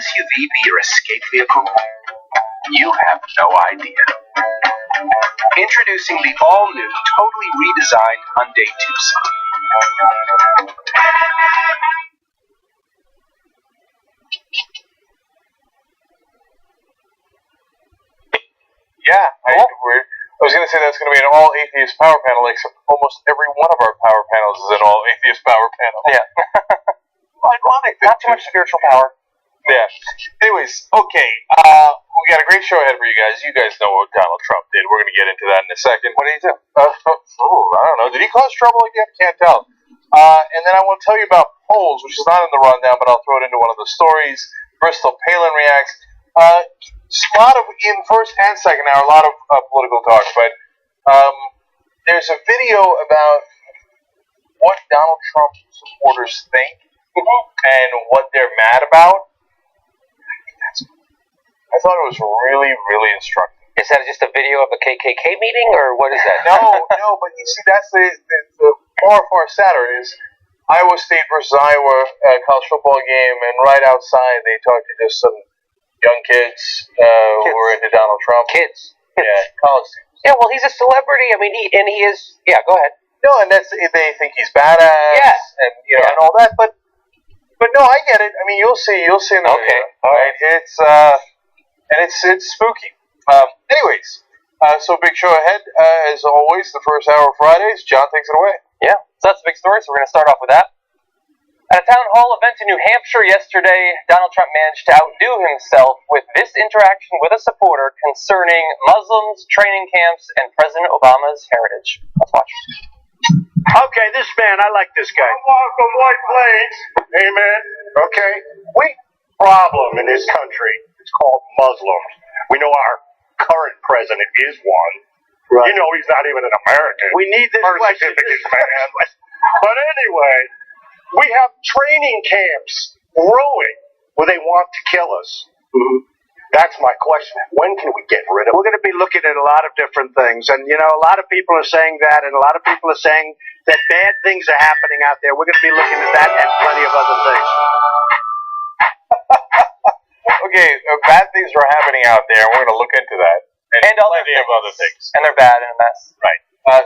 SUV be your escape vehicle? You have no idea. Introducing the all-new, totally redesigned Hyundai Tucson. Yeah, I was going to say that's going to be an all-atheist power panel, except almost every one of our power panels is an all-atheist power panel. Yeah. Ironic. Not too much spiritual power. Yeah. Anyways, okay. We got a great show ahead for you guys. You guys know what Donald Trump did. We're going to get into that in a second. What did he do? I don't know. Did he cause trouble again? Can't tell. And then I want to tell you about polls, which is not in the rundown, but I'll throw it into one of the stories. Bristol Palin reacts. A lot of, in first and second hour, a lot of political talk, but there's a video about what Donald Trump supporters think and what they're mad about. I thought it was really, really instructive. Is that just a video of a KKK meeting, or what is that? No, but you see, that's the far sadder is Iowa State versus Iowa college football game, and right outside they talked to just some young kids who were into Donald Trump. Kids. Yeah, college students. Yeah, well, he's a celebrity. I mean, he is. Yeah, go ahead. No, and they think he's badass. Yeah. And and all that, but no, I get it. I mean, you'll see in the video. All right, it's spooky. Anyways, so big show ahead. As always, the first hour of Fridays. John takes it away. Yeah, so that's a big story, so we're going to start off with that. At a town hall event in New Hampshire yesterday, Donald Trump managed to outdo himself with this interaction with a supporter concerning Muslims, training camps, and President Obama's heritage. Let's watch. Okay, this man, I like this guy. Welcome, White Plains. Amen. Okay, we problem in this country. It's called Muslims. We know our current president is one. Right. You know he's not even an American. We need this birth certificate, man. But anyway, we have training camps growing where they want to kill us. Mm-hmm. That's my question. When can we get rid of it? We're going to be looking at a lot of different things. And, a lot of people are saying that, and a lot of people are saying that bad things are happening out there. We're going to be looking at that and plenty of other things. Okay, bad things are happening out there, and we're going to look into that. And plenty of other things. And they're bad and a mess. Right.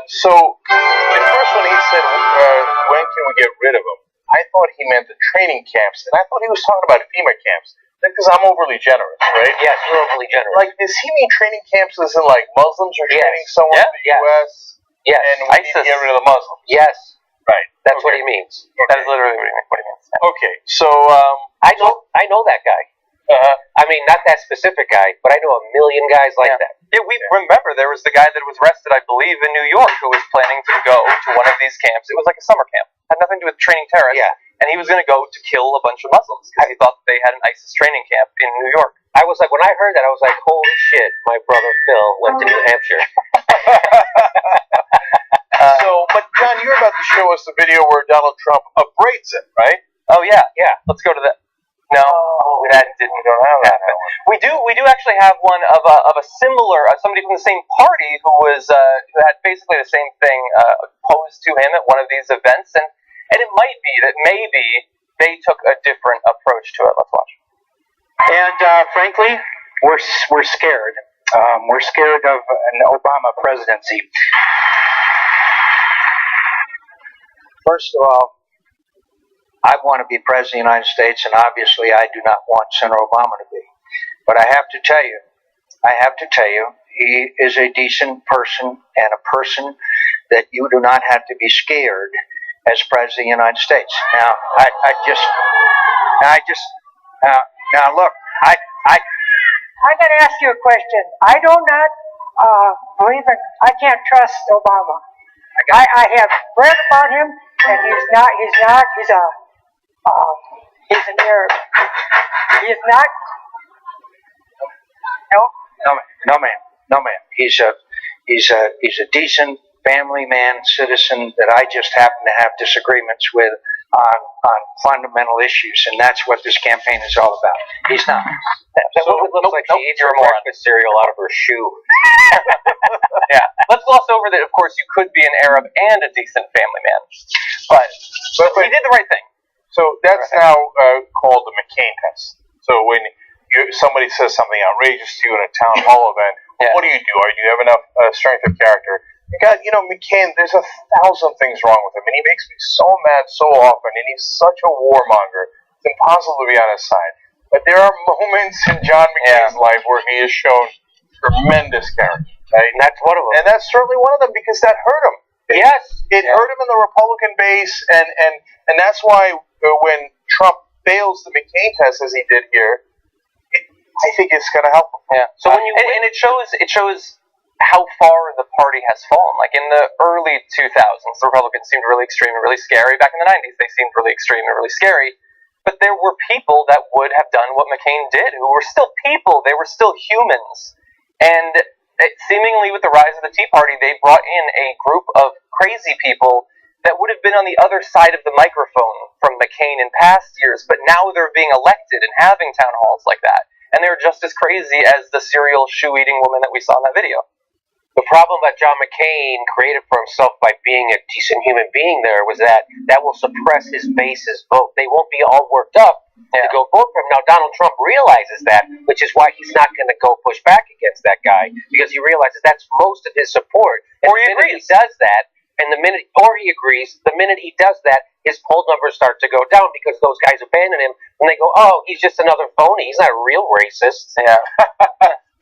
So, at first when he said, when can we get rid of them, I thought he meant the training camps, and I thought he was talking about FEMA camps. Because I'm overly generous, right? Yes, you're overly generous. Like, does he mean training camps as in, like, Muslims are training someone in the U.S.? Yes. And we need to get rid of the Muslims? Yes. Right. That's what he means. Okay. That is literally what he means. Okay, so, I know that guy. I mean, not that specific guy, but I know a million guys like that. Yeah, we remember there was the guy that was arrested, I believe, in New York, who was planning to go to one of these camps. It was like a summer camp. Had nothing to do with training terrorists. Yeah. And he was going to go to kill a bunch of Muslims because he thought they had an ISIS training camp in New York. I was like, when I heard that, I was like, holy shit, my brother Phil went to New Hampshire. But John, you're about to show us the video where Donald Trump upbraids him, right? Oh, yeah. Let's go to that. No, that didn't. We don't have that one. We do actually have one of a similar somebody from the same party who who had basically the same thing posed to him at one of these events, and it might be that maybe they took a different approach to it. Let's watch. And frankly, we're scared. We're scared of an Obama presidency. First of all, I want to be president of the United States, and obviously I do not want Senator Obama to be. But I have to tell you, he is a decent person and a person that you do not have to be scared as president of the United States. Now, look, I got to ask you a question. I do not believe in. I can't trust Obama. I have read about him, and he's an Arab. He is not. No, man. He's a decent family man, citizen that I just happen to have disagreements with on fundamental issues, and that's what this campaign is all about. He's not. That woman looks like she eats her breakfast cereal out of her shoe. Yeah. Let's gloss over that, of course, you could be an Arab and a decent family man. But he did the right thing. So that's now called the McCain test. So when somebody says something outrageous to you in a town hall event, what do? Do you have enough strength of character? God, McCain, there's 1,000 things wrong with him, and he makes me so mad so often, and he's such a warmonger. It's impossible to be on his side. But there are moments in John McCain's life where he has shown tremendous character. Right? And that's one of them. And that's certainly one of them because that hurt him. It hurt him in the Republican base, and that's why when Trump fails the McCain test as he did here, I think it's going to help him. Yeah. So when it shows how far the party has fallen. Like in the early 2000s, the Republicans seemed really extreme and really scary. Back in the 90s, they seemed really extreme and really scary. But there were people that would have done what McCain did, who were still people. They were still humans. And seemingly with the rise of the Tea Party, they brought in a group of crazy people that would have been on the other side of the microphone from McCain in past years, but now they're being elected and having town halls like that. And they're just as crazy as the serial shoe-eating woman that we saw in that video. The problem that John McCain created for himself by being a decent human being there was that will suppress his base's vote. They won't be all worked up to go vote for him. Now, Donald Trump realizes that, which is why he's not going to go push back against that guy, because he realizes that's most of his support. And or he agrees. He does that, and the minute he does that, his poll numbers start to go down because those guys abandon him, and they go, oh, he's just another phony. He's not a real racist. Yeah.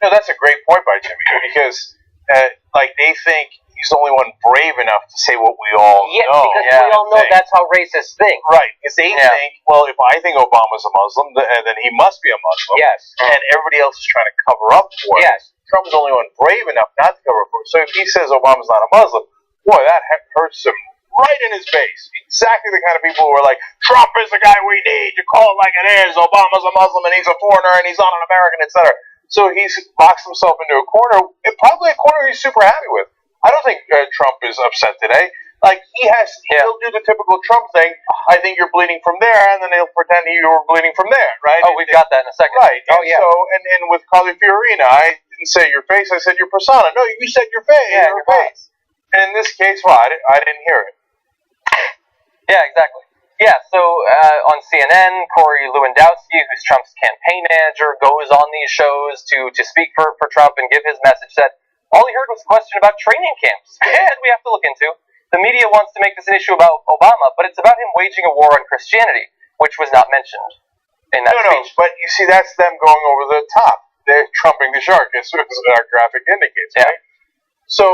No, that's a great point by Jimmy, because they think he's the only one brave enough to say what we all know. Because we all know that's how racists think. Right, because they think, well, if I think Obama's a Muslim, then he must be a Muslim. Yes. And everybody else is trying to cover up for it. Yes. Trump's the only one brave enough not to cover up for it. So if he says Obama's not a Muslim, boy, that hurts him right in his face. Exactly the kind of people who are like, Trump is the guy we need, to call it like it is, Obama's a Muslim and he's a foreigner and he's not an American, etc. So he's boxed himself into a corner, probably a corner he's super happy with. I don't think Trump is upset today. Like, he'll do the typical Trump thing. I think you're bleeding from there, and then he'll pretend you were bleeding from there, right? Oh, we've got that in a second. Right. So, and with Carly Fiorina, I didn't say your face, I said your persona. No, you said your face. Yeah, your face. And in this case, well, I didn't hear it. Yeah, exactly. Yeah, so on CNN, Corey Lewandowski, who's Trump's campaign manager, goes on these shows to speak for Trump and give his message, said all he heard was a question about training camps, and we have to look into. The media wants to make this an issue about Obama, but it's about him waging a war on Christianity, which was not mentioned in that speech. No, but you see, that's them going over the top. They're trumping the shark, as our graphic indicates, right? So,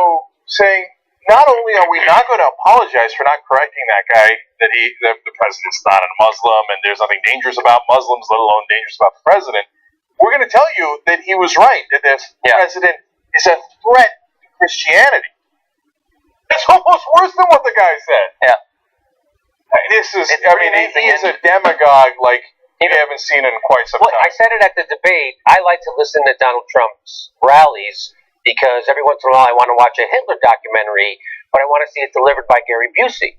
saying, not only are we not going to apologize for not correcting that guy, that the president's not a Muslim, and there's nothing dangerous about Muslims, let alone dangerous about the president, we're going to tell you that he was right, that this president is a threat to Christianity. It's almost worse than what the guy said. Yeah. This is, he is a demagogue like you haven't seen in quite some time. I said it at the debate. I like to listen to Donald Trump's rallies because every once in a while I want to watch a Hitler documentary, but I want to see it delivered by Gary Busey.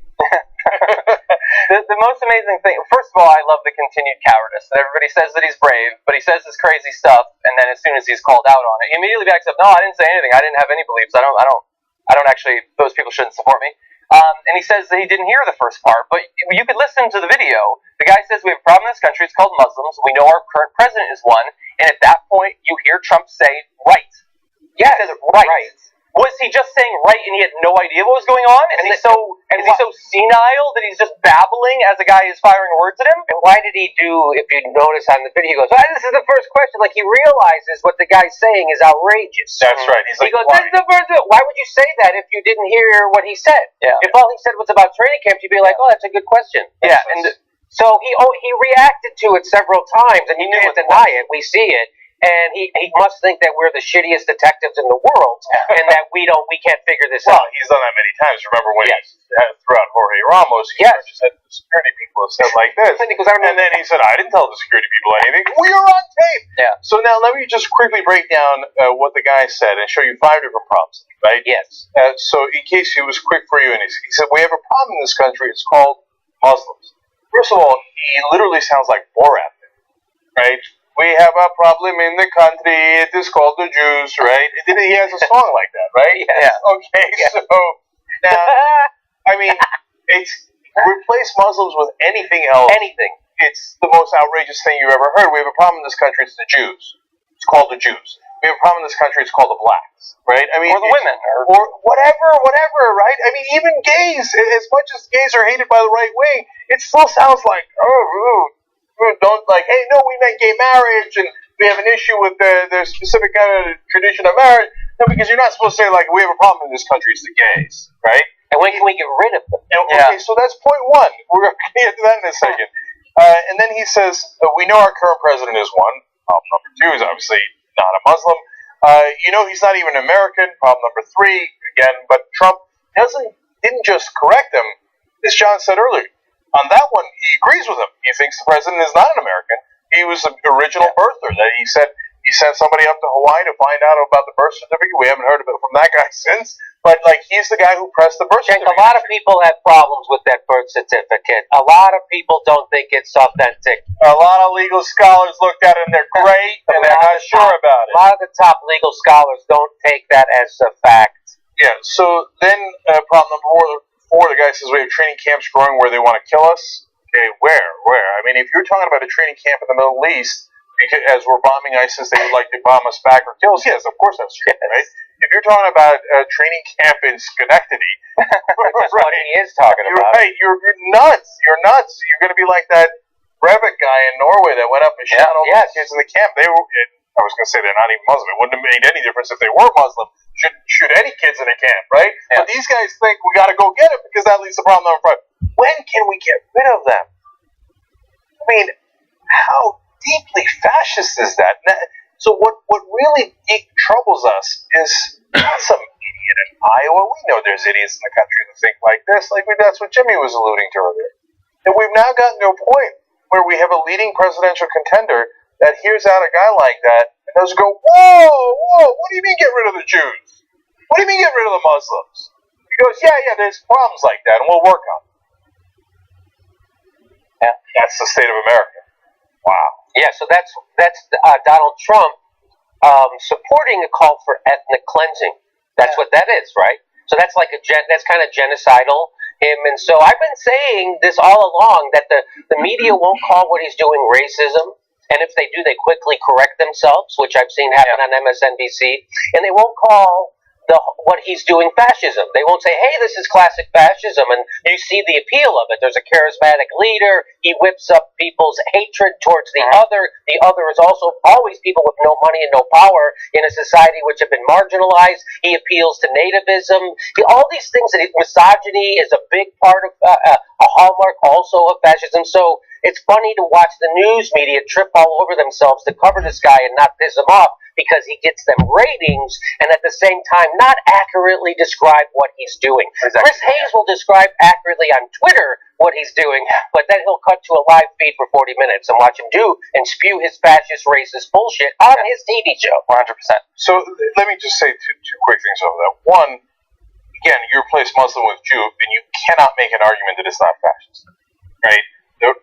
The most amazing thing, first of all, I love the continued cowardice. That everybody says that he's brave, but he says this crazy stuff, and then as soon as he's called out on it, he immediately backs up. No, I didn't say anything. I didn't have any beliefs. I don't actually. Those people shouldn't support me. And he says that he didn't hear the first part, but you could listen to the video. The guy says we have a problem in this country. It's called Muslims. We know our current president is one, and at that point, you hear Trump say, "Right." Yeah, he says, right. Was he just saying right and he had no idea what was going on? Is he so senile that he's just babbling as a guy is firing words at him? And why did he do, if you notice on the video, he goes, this is the first question. Like, he realizes what the guy's saying is outrageous. That's right. He goes, why would you say that if you didn't hear what he said? Yeah. If all he said was about training camps, you'd be like, that's a good question. Yeah. And so he reacted to it several times, and he can't deny it. We see it. And he must think that we're the shittiest detectives in the world, and that we can't figure this out. Well, he's done that many times. Remember when he threw out Jorge Ramos? He just said the security people have said like this, and then he said, "I didn't tell the security people anything. We are on tape." Yeah. So now let me just quickly break down what the guy said and show you 5 different problems. Right? Yes. So in case he was quick for you, and he said, "We have a problem in this country. It's called Muslims." First of all, he literally sounds like Borat, right? We have a problem in the country. It is called the Jews, right? He has a song like that, right? Yeah. Okay, so now, it's replace Muslims with anything else. Anything. it's the most outrageous thing you've ever heard. We have a problem in this country. It's the Jews. It's called the Jews. We have a problem in this country. It's called the blacks, right? I mean, Or the women, or whatever, right? I mean, even gays. As much as gays are hated by the right wing, it still sounds like don't like. Hey, no, we meant gay marriage, and we have an issue with the specific kind of tradition of marriage. No, because you're not supposed to say like we have a problem in this country. It's the gays, right? And when can we get rid of them? Okay, so that's point one. We're going to get to that in a second. And then he says, we know our current president is one. Problem number two is obviously not a Muslim. He's not even American. Problem number three, again, but Trump didn't just correct him, as John said earlier. On that one, he agrees with him. He thinks the president is not an American. He was the original birther. That he said he sent somebody up to Hawaii to find out about the birth certificate. We haven't heard of it from that guy since. But, he's the guy who pressed the birth certificate. A lot of people have problems with that birth certificate. A lot of people don't think it's authentic. A lot of legal scholars looked at it and they're great, and they're not sure about it. A lot of the top legal scholars don't take that as a fact. Yeah, so then problem number four, the guy says we have training camps growing where they want to kill us. Okay, where? I mean, if you're talking about a training camp in the Middle East, because as we're bombing ISIS, they would like to bomb us back or kill us. Yes, of course that's true, right? If you're talking about a training camp in Schenectady, Which is what he is talking you're about. right. You're nuts. You're nuts. You're going to be like that Breivik guy in Norway that went up and shot all those kids in the camp. I was going to say they're not even Muslim. It wouldn't have made any difference if they were Muslim. Shouldn't shoot any kids in a camp, right? Yeah. But these guys think we got to go get it because that leads to problem number five. When can we get rid of them? I mean, how deeply fascist is that? So what really troubles us is not some idiot in Iowa. We know there's idiots in the country who think like this. That's what Jimmy was alluding to earlier. And we've now gotten to a point where we have a leading presidential contender that hears out a guy like that and doesn't go, whoa, what do you mean get rid of the Jews? What do you mean get rid of the Muslims? He goes, yeah, there's problems like that and we'll work on them. Yeah, that's the state of America. Wow. Yeah, so that's Donald Trump supporting a call for ethnic cleansing. That's what that is, right? So that's that's kind of genocidal. And so I've been saying this all along that the media won't call what he's doing racism, and if they do, they quickly correct themselves, which I've seen happen on MSNBC, and they won't call what he's doing fascism. They won't say, hey, this is classic fascism, and you see the appeal of it. There's a charismatic leader. He whips up people's hatred towards the other. The other is also always people with no money and no power in a society which have been marginalized. He appeals to nativism. All these things, misogyny is a big part of a hallmark also of fascism. So it's funny to watch the news media trip all over themselves to cover this guy and not piss him off, because he gets them ratings and at the same time not accurately describe what he's doing. Exactly. Chris Hayes will describe accurately on Twitter what he's doing, but then he'll cut to a live feed for 40 minutes and watch him do and spew his fascist, racist bullshit on his TV show. 100%. So let me just say two quick things over that. One, again, you replace Muslim with Jew, and you cannot make an argument that it's not fascist, right?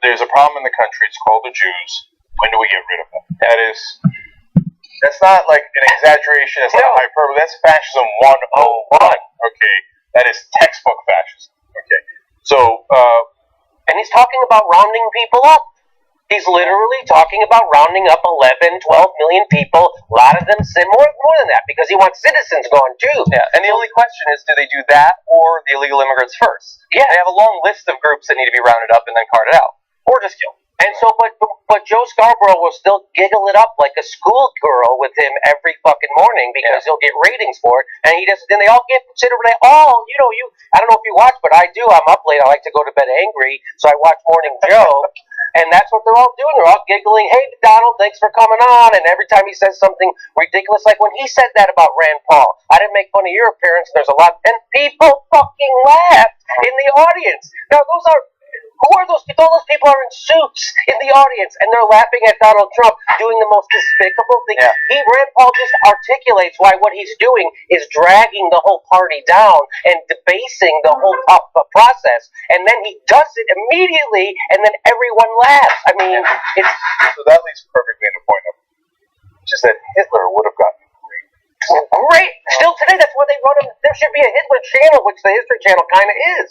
There's a problem in the country. It's called the Jews. When do we get rid of them? That's not like an exaggeration. That's not a hyperbole. That's fascism 101. Okay, that is textbook fascism. Okay, so and he's talking about rounding people up. He's literally talking about rounding up 11, 12 million people. A lot of them sin more than that because he wants citizens gone too. Yeah, and the only question is, do they do that or the illegal immigrants first? Yeah, they have a long list of groups that need to be rounded up and then carted out, or just killed. And so, but Joe Scarborough will still giggle it up like a schoolgirl with him every fucking morning because he'll get ratings for it, and he doesn't. Then they all get considered. I don't know if you watch, but I do. I'm up late. I like to go to bed angry, so I watch Morning Joe, and that's what they're all doing. They're all giggling. Hey, Donald, thanks for coming on. And every time he says something ridiculous, like when he said that about Rand Paul, I didn't make fun of your appearance. There's a lot, and people fucking laughed in the audience. Now those are. Who are those people? All those people are in suits in the audience, and they're laughing at Donald Trump doing the most despicable thing. Yeah. Rand Paul just articulates why what he's doing is dragging the whole party down and debasing the whole process, and then he does it immediately, and then everyone laughs. I mean, it's... So that leads perfectly into point number, which is that Hitler would have gotten great. Still today, that's why they wrote him. There should be a Hitler channel, which the History Channel kind of is.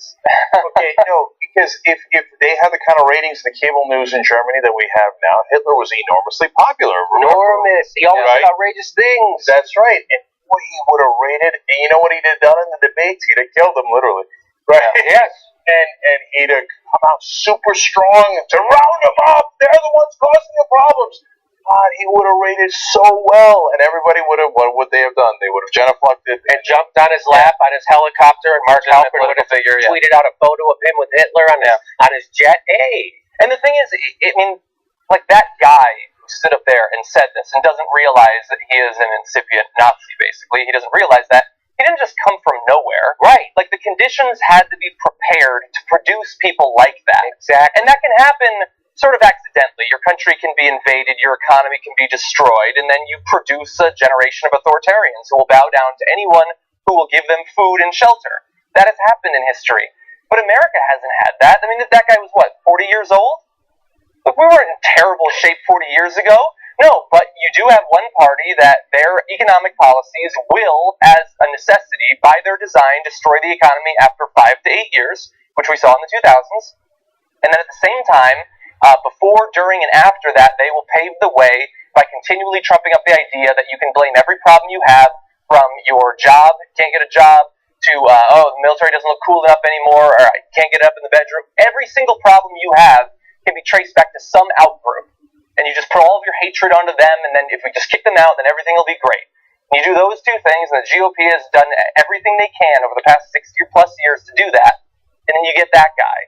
Okay, no, Because if they had the kind of ratings in the cable news in Germany that we have now, Hitler was enormously popular. Enormous. He always said Right? outrageous things. That's right. And what he would have rated, and you know what he'd have done in the debates? He'd have killed them, literally. Right? Yes. And he'd have come out super strong to round them up. They're the ones causing the problems. God, he would have rated so well, and everybody would have. What would they have done? They would have genuflected And jumped on his lap on his helicopter, and Mark Halpern would have tweeted out a photo of him with Hitler on his jet. Hey. And the thing is, I mean, like that guy who stood up there and said this and doesn't realize that he is an incipient Nazi, basically. He doesn't realize that. He didn't just come from nowhere. Right. Like, the conditions had to be prepared to produce people like that. Exactly. And that can happen sort of accidentally. Your country can be invaded, your economy can be destroyed, and then you produce a generation of authoritarians who will bow down to anyone who will give them food and shelter. That has happened in history. But America hasn't had that. I mean, that guy was, what, 40 years old? Look, we weren't in terrible shape 40 years ago. No, but you do have one party that their economic policies will, as a necessity, by their design, destroy the economy after 5 to 8 years, which we saw in the 2000s. And then at the same time, before, during, and after that, they will pave the way by continually trumping up the idea that you can blame every problem you have, from your job, can't get a job, to, the military doesn't look cool enough anymore, or I can't get up in the bedroom. Every single problem you have can be traced back to some outgroup. And you just put all of your hatred onto them, and then if we just kick them out, then everything will be great. And you do those two things, and the GOP has done everything they can over the past 60 or plus years to do that, and then you get that guy.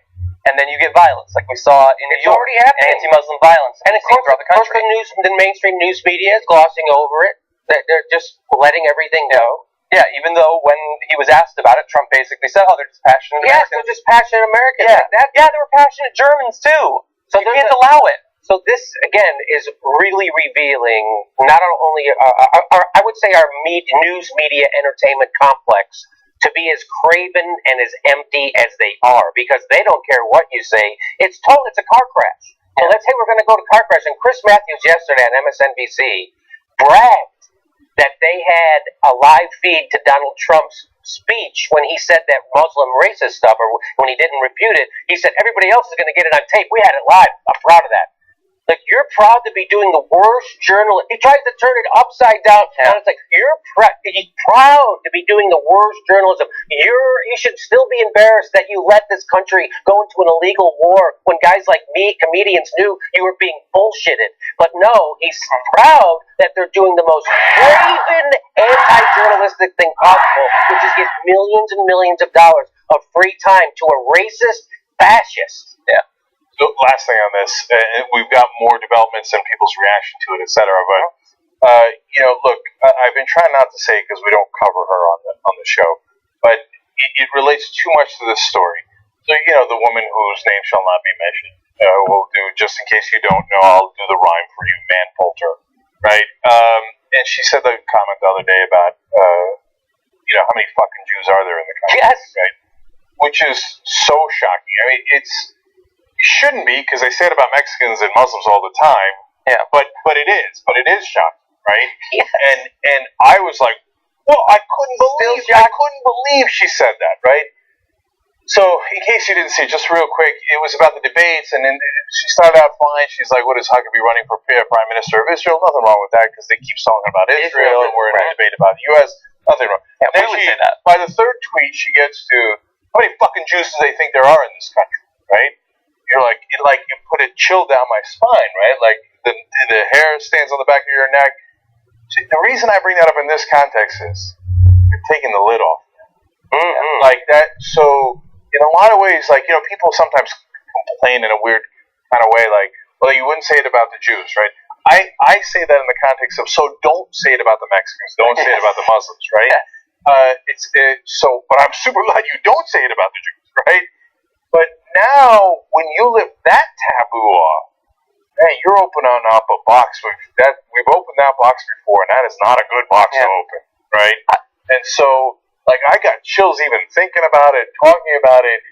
And then you get violence, like we saw in New York. Already happening. Anti-Muslim violence. And of course, the mainstream news media is glossing over it. They're just letting everything go. Yeah, even though when he was asked about it, Trump basically said, "Oh, they're just passionate Yes, Americans." they're just passionate Americans. Yeah, Like that. yeah, they were passionate Germans too. So you can't allow it. So this again is really revealing not only I would say our news media entertainment complex to be as craven and as empty as they are, because they don't care what you say. It's a car crash. And let's say we're going to go to car crash. And Chris Matthews yesterday on MSNBC bragged that they had a live feed to Donald Trump's speech when he said that Muslim racist stuff, or when he didn't refute it. He said everybody else is going to get it on tape. We had it live. I'm proud of that. Like, you're proud to be doing the worst journalism. He tries to turn it upside down. Yeah. And it's like, he's proud to be doing the worst journalism. You should still be embarrassed that you let this country go into an illegal war when guys like me, comedians, knew you were being bullshitted. But no, he's proud that they're doing the most craven, anti-journalistic thing possible, which is give millions and millions of dollars of free time to a racist fascist. Yeah. So last thing on this, we've got more developments and people's reaction to it, etc. But look, I've been trying not to say it because we don't cover her on the show, but it relates too much to this story. So the woman whose name shall not be mentioned. We'll do, just in case you don't know, I'll do the rhyme for you, manpolter, right? And she said the comment the other day about how many fucking Jews are there in the country? Yes. Right? Which is so shocking. I mean, it shouldn't be, because they say it about Mexicans and Muslims all the time. Yeah. But it is shocking, right? Yes. And I was like, well, I couldn't believe she said that, right? So, in case you didn't see, just real quick, it was about the debates, and then she started out fine. She's like, what is Huckabee running for Prime Minister of Israel? Nothing wrong with that, because they keep talking about Israel, and we're in a debate about the U.S. Nothing wrong. Yeah, Then we would say that. by the third tweet, she gets to, how many fucking Jews do they think there are in this country, right? You're like, it put a chill down my spine, right? Like, the hair stands on the back of your neck. See, the reason I bring that up in this context is you're taking the lid off. Mm-hmm. Like that, so in a lot of ways, like, people sometimes complain in a weird kind of way, like, well, you wouldn't say it about the Jews, right? I say that in the context of, so don't say it about the Mexicans, don't say it about the Muslims, right? But I'm super glad you don't say it about the Jews, right? But now, when you lift that taboo off, man, you're opening up a box. We've opened that box before, and that is not a good box to open, right? And so, like, I got chills even thinking about it, talking about it.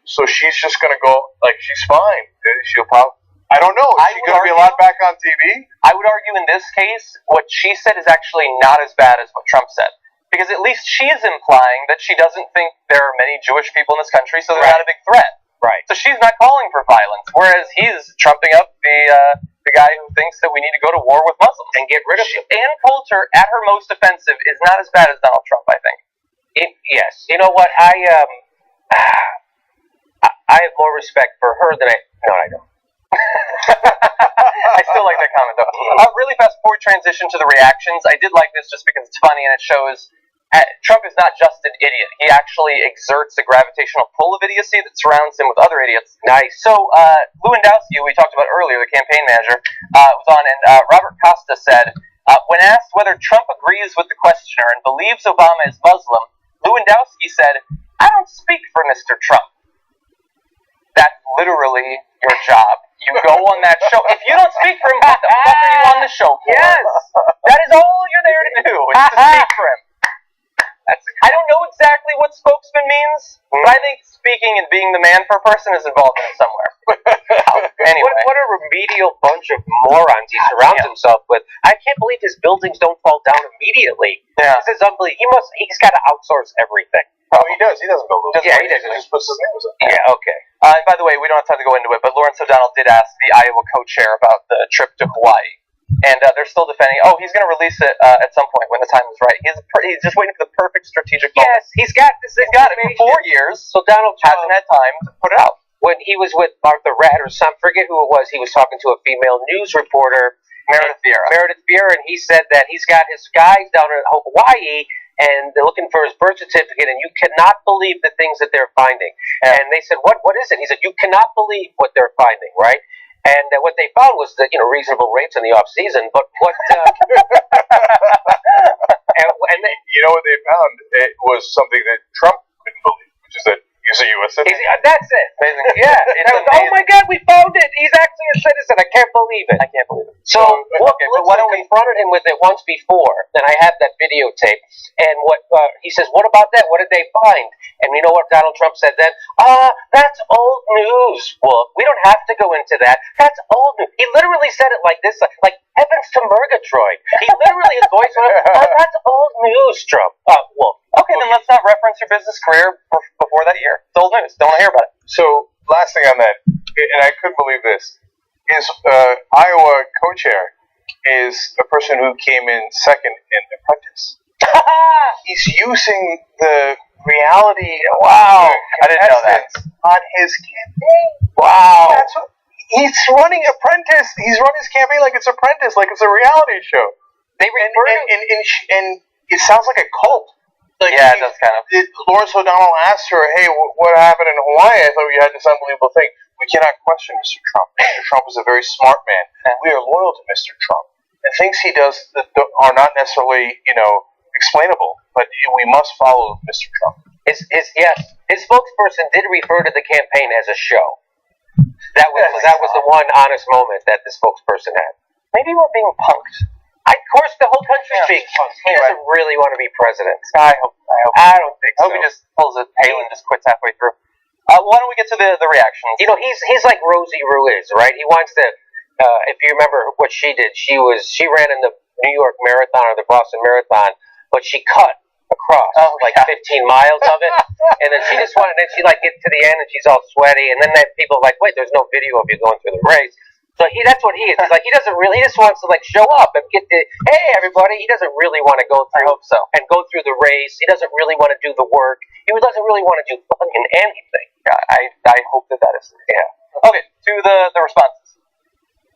So she's just gonna go, like, she's fine. She'll probably, I don't know. Is she gonna be allowed back on TV? I would argue in this case, what she said is actually not as bad as what Trump said. Because at least she is implying that she doesn't think there are many Jewish people in this country, so they're not a big threat. Right. So she's not calling for violence, whereas he's trumping up the guy who thinks that we need to go to war with Muslims And get rid of them. Ann Coulter, at her most offensive, is not as bad as Donald Trump, I think. Yes. You know what? I have more respect for her than I don't. I still like that comment, though. Really fast before we transition to the reactions, I did like this just because it's funny and it shows Trump is not just an idiot. He actually exerts a gravitational pull of idiocy that surrounds him with other idiots. Nice. So, Lewandowski, who we talked about earlier, the campaign manager, was on, and Robert Costa said, when asked whether Trump agrees with the questioner and believes Obama is Muslim, Lewandowski said, "I don't speak for Mr. Trump." That's literally your job. You go on that show. If you don't speak for him, what the fuck are you on the show for? Yes. That is all you're there to do, is to speak for him. I don't know exactly what spokesman means, but I think speaking and being the man for a person is involved in it somewhere. Anyway. What a remedial bunch of morons he surrounds himself with. I can't believe his buildings don't fall down immediately. Yeah. This is unbelievable. He's got to outsource everything. Oh, he does. He doesn't build those. Yeah, he does. He just puts his names up. Yeah, okay. And by the way, we don't have time to go into it, but Lawrence O'Donnell did ask the Iowa co-chair about the trip to Hawaii. And they're still defending, he's going to release it at some point when the time is right. He's just waiting for the perfect strategic moment. Yes, he's got this. He's got it for 4 years, So Donald Trump hasn't had time to put it out. when he was with Martha Ratt or some, forget who it was, he was talking to a female news reporter, Meredith Vieira, and he said that he's got his guys down in Hawaii and they're looking for his birth certificate, and you cannot believe the things that they're finding. Yeah. And they said, what is it? He said, you cannot believe what they're finding, right? And what they found was that, reasonable rates in the off season, but what? And you know what they found? It was something that Trump couldn't believe, which is that he's a U.S. citizen. That's it. Amazing. Yeah. It's Oh my God, we found it. He's actually a citizen. I can't believe it. I can't believe it. So, okay, but why don't we? confronted him with it once before, and I have that videotape. And what he says, what about that? What did they find? And you know what Donald Trump said then? That's old news. Well, we don't have to go into that. That's old news. He literally said it like this, like heavens to Murgatroyd. He literally, his voice went, that's old news, Trump. Wolf. Okay, then let's not reference your business career before that year. It's old news. Don't want to hear about it. So, last thing on that, and I couldn't believe this, is Iowa co-chair is a person who came in second in Apprentice. He's using the reality. Wow, I didn't know that. On his campaign. Wow. That's what he's running. Apprentice. He's running his campaign like it's Apprentice, like it's a reality show. They refer And it sounds like a cult. Like it does kind of. Lawrence O'Donnell asked her, "Hey, what happened in Hawaii? I thought we had this unbelievable thing. We cannot question Mr. Trump. Mr. Trump is a very smart man. We are loyal to Mr. Trump. And things he does that are not necessarily, explainable, but we must follow Mr. Trump." His spokesperson did refer to the campaign as a show. That was the one honest moment that the spokesperson had. Maybe we're being punked. Of course, the whole country's being punked. He Anyway. doesn't really want to be president. I don't think hope he just pulls a tail and just quits halfway through. Why don't we get to the reactions? He's like Rosie Ruiz, right? He wants to. If you remember what she did, she ran in the New York Marathon or the Boston Marathon, but she cut across 15 miles of it, and then she just wanted. Then she get to the end and she's all sweaty, and then people are like, wait, there's no video of you going through the race. So that's what he is. He's he doesn't really. He just wants to show up and get the hey everybody. He doesn't really want to go through. I hope so. And go through the race. He doesn't really want to do the work. He doesn't really want to do fucking anything. Yeah, I hope that is. Yeah. Okay, to the responses.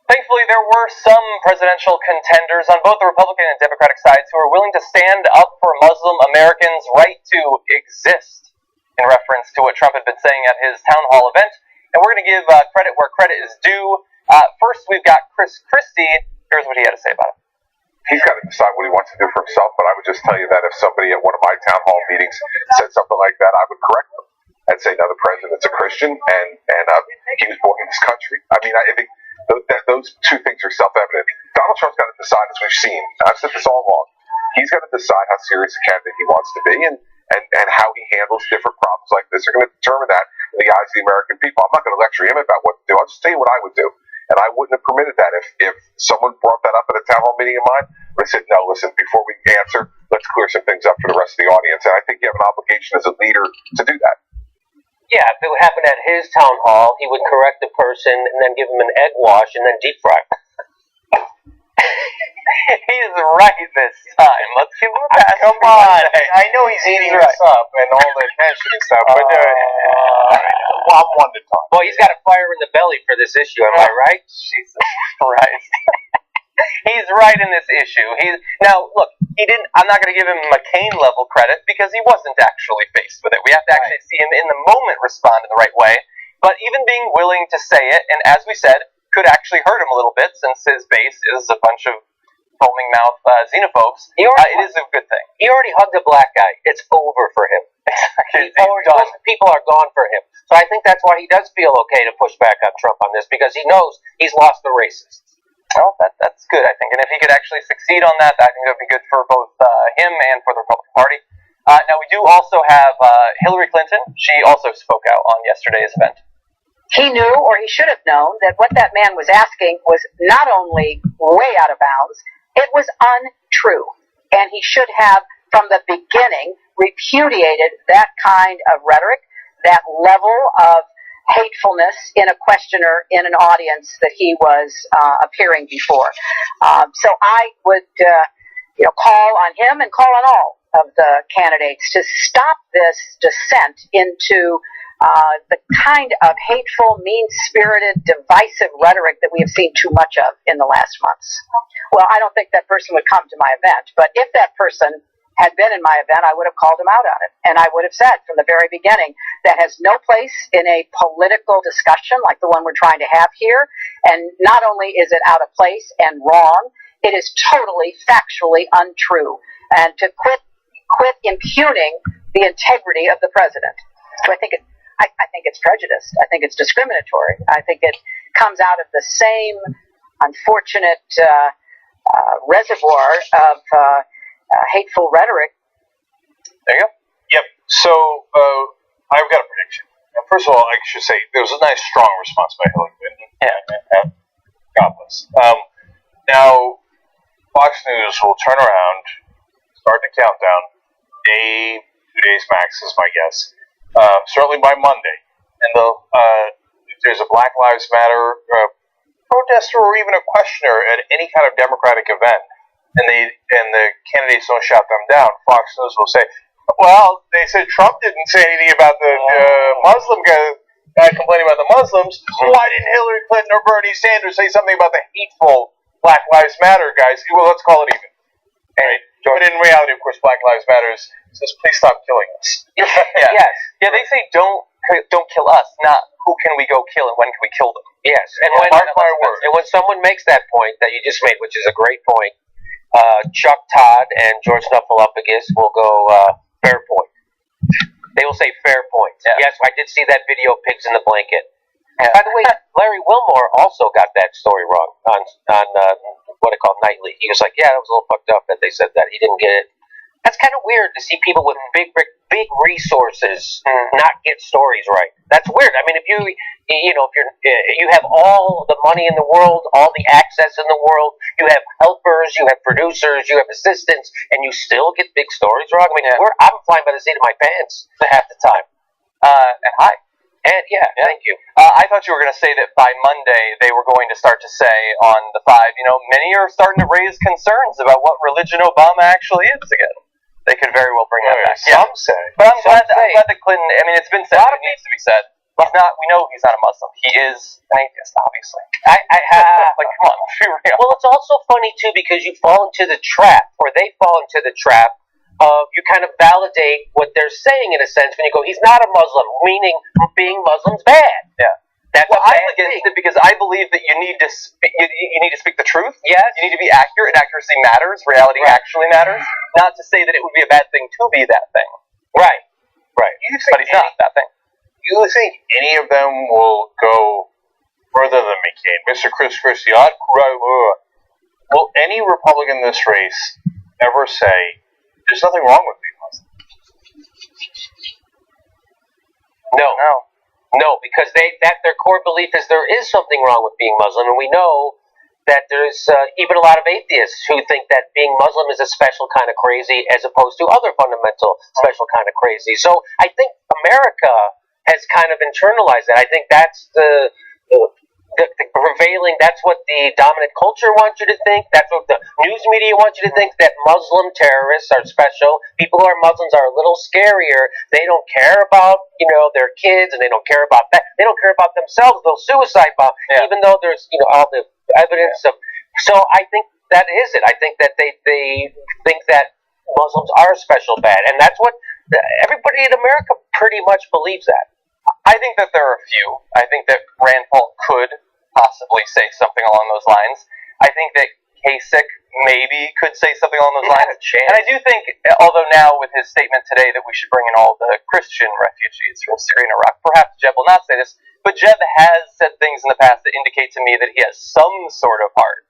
Thankfully, there were some presidential contenders on both the Republican and Democratic sides who are willing to stand up for Muslim Americans' right to exist, in reference to what Trump had been saying at his town hall event. And we're going to give credit where credit is due. First, we've got Chris Christie. Here's what he had to say about it. He's got to decide what he wants to do for himself, but I would just tell you that if somebody at one of my town hall meetings said something like that, I would correct them. I'd say, no, the president's a Christian, and he was born in this country. I mean, I think those two things are self-evident. Donald Trump's got to decide, as we've seen. I've said this all along. He's got to decide how serious a candidate he wants to be, and how he handles different problems like this are going to determine that in the eyes of the American people. I'm not going to lecture him about what to do. I'll just tell you what I would do. And I wouldn't have permitted that if someone brought that up at a town hall meeting of mine. I said, no, listen, before we answer, let's clear some things up for the rest of the audience. And I think you have an obligation as a leader to do that. Yeah, if it would happen at his town hall, he would correct the person and then give him an egg wash and then deep fry. He's right this time. Let's give him a pass. Come on. I know he's eating this up and all the attention and stuff, but I'm one to talk. Well, he's got a fire in the belly for this issue, am I right? Jesus Christ. He's right in this issue. Now, look, he didn't. I'm not going to give him McCain level credit because he wasn't actually faced with it. We have to actually see him in the moment respond in the right way. But even being willing to say it, and as we said, could actually hurt him a little bit since his base is a bunch of foaming mouth xenophobes. It is a good thing. He already hugged a black guy. It's over for him. People are gone for him. So I think that's why he does feel okay to push back on Trump on this, because he knows he's lost the racists. Well, that's good, I think. And if he could actually succeed on that, I think that would be good for both him and for the Republican Party. Now, we do also have Hillary Clinton. She also spoke out on yesterday's event. He knew, or he should have known, that what that man was asking was not only way out of bounds, it was untrue. And he should have, from the beginning, repudiated that kind of rhetoric, that level of hatefulness in a questioner in an audience that he was appearing before. So I would call on him and call on all of the candidates to stop this descent into the kind of hateful, mean-spirited, divisive rhetoric that we have seen too much of in the last months. Well, I don't think that person would come to my event, but if that person had been in my event, I would have called him out on it. And I would have said from the very beginning, that has no place in a political discussion like the one we're trying to have here. And not only is it out of place and wrong, it is totally factually untrue. And to quit impugning the integrity of the president. So I think it's prejudiced. I think it's discriminatory. I think it comes out of the same unfortunate reservoir of hateful rhetoric. There you go. Yep. So I've got a prediction. First of all, I should say there was a nice, strong response by Hillary Clinton. Yeah. God bless. Now, Fox News will turn around, start the countdown, 2 days max is my guess. Certainly by Monday, and if there's a Black Lives Matter protester or even a questioner at any kind of Democratic event, and the candidates don't shout them down, Fox News will say, well, they said Trump didn't say anything about the Muslim guy complaining about the Muslims. Why didn't Hillary Clinton or Bernie Sanders say something about the hateful Black Lives Matter guys? Well, let's call it even. Right? But in reality, of course, Black Lives Matter says, please stop killing us. Yeah, they say don't kill us, not who can we go kill and when can we kill them. Yes, and when someone makes that point that you just made, which is a great point, Chuck Todd and George Snuffleupagus will go fair point. They will say fair point. Yeah. Yes, I did see that video of pigs in the blanket. Yeah. By the way, Larry Wilmore also got that story wrong on what I call Nightly. He was like, yeah, that was a little fucked up that they said that. He didn't get it. That's kind of weird to see people with big resources not get stories right. That's weird. I mean, if you have all the money in the world, all the access in the world, you have helpers, you have producers, you have assistants, and you still get big stories wrong. I mean, I'm flying by the seat of my pants half the time. And hi. And thank you. I thought you were going to say that by Monday they were going to start to say on the 5, many are starting to raise concerns about what religion Obama actually is again. They could very well bring that back. Some say. But I'm glad that Clinton, I mean, it's been said, it needs to be said. We know he's not a Muslim. He is an atheist, obviously. Come on, be real. Well, it's also funny, too, because you fall into the trap, or they fall into the trap, of you kind of validate what they're saying, in a sense, when you go, he's not a Muslim, meaning being Muslim's bad. Yeah. That's I'm against it because I believe that you need to speak the truth. Yes. You need to be accurate, and accuracy matters. Reality actually matters. Not to say that it would be a bad thing to be that thing. Right. But he's not that thing. You think any of them will go further than McCain? Mr. Chris Christie, will any Republican in this race ever say, there's nothing wrong with being Muslim? No, because their core belief is there is something wrong with being Muslim, and we know that there's even a lot of atheists who think that being Muslim is a special kind of crazy as opposed to other fundamental special kind of crazy. So I think America has kind of internalized that. I think that's the prevailing, that's what the dominant culture wants you to think, that's what the news media wants you to think, that Muslim terrorists are special. People who are Muslims are a little scarier. They don't care about, their kids, and they don't care about that. They don't care about themselves. They'll suicide bomb, even though there's, all the evidence of. So I think that is it. I think that they think that Muslims are special bad, and that's what everybody in America pretty much believes that. I think that there are a few. I think that Rand Paul could possibly say something along those lines. I think that Kasich maybe could say something along those lines. And I do think, although now with his statement today that we should bring in all the Christian refugees from Syria and Iraq, perhaps Jeb will not say this, but Jeb has said things in the past that indicate to me that he has some sort of heart.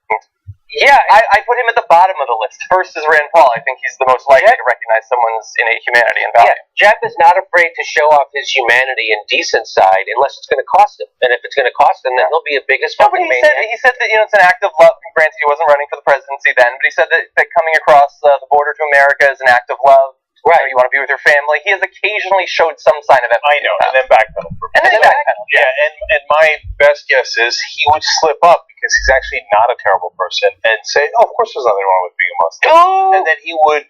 Yeah, I put him at the bottom of the list. First is Rand Paul. I think he's the most likely to recognize someone's innate humanity and value. Yeah, Jeb is not afraid to show off his humanity and decent side unless it's going to cost him. And if it's going to cost him, then he'll be the biggest fucking maniac. He said that it's an act of love. And granted, he wasn't running for the presidency then, but he said that coming across the border to America is an act of love. Right. You want to be with your family. He has occasionally showed some sign of empathy. I know, and then backpedal. And then backpedal. Yeah, and my best guess is he would slip up because he's actually not a terrible person and say, "Oh, of course, there's nothing wrong with being a Muslim." Oh. And then he would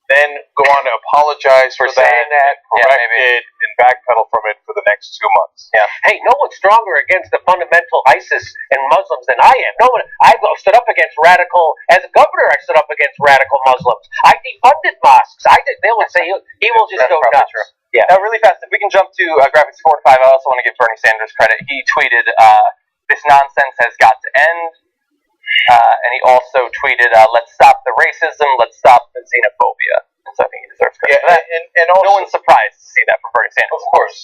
then go on to apologize for saying that, correct it, and backpedal from it for the next 2 months. Yeah. Hey, no one's stronger against the fundamental ISIS and Muslims than I am. No one. I stood up against radical, as a governor, I stood up against radical Muslims. I defunded mosques. They would say he will just go nuts. True. Yeah. Now, really fast, if we can jump to graphics 4 to 5, I also want to give Bernie Sanders credit. He tweeted, "This nonsense has got to end." And he also tweeted, "Let's stop the racism, let's stop the xenophobia." And so I think he deserves credit for that. And also, no one's surprised to see that from Bernie Sanders. Of course.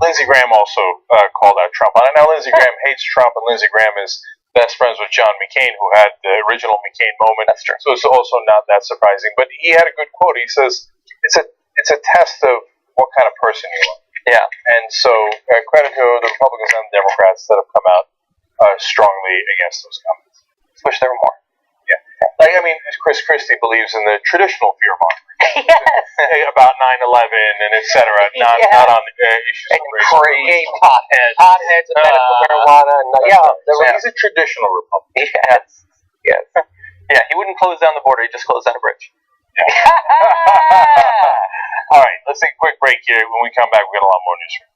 Lindsey Graham also called out Trump. I know Lindsey Graham hates Trump, and Lindsey Graham is best friends with John McCain, who had the original McCain moment. That's true. So it's also not that surprising. But he had a good quote. He says, it's a test of what kind of person you are. Yeah. And so credit to the Republicans and the Democrats that have come out strongly against those comments. Wish there were more. Yeah. Chris Christie believes in the traditional fear mongering. Yes. About 9/11 and et cetera, not on issues of racism. Gay potheads and medical marijuana. And, He's a traditional Republican. Yes. Yeah, he wouldn't close down the border, he just closed down a bridge. Yeah. All right, let's take a quick break here. When we come back, we've got a lot more news for you.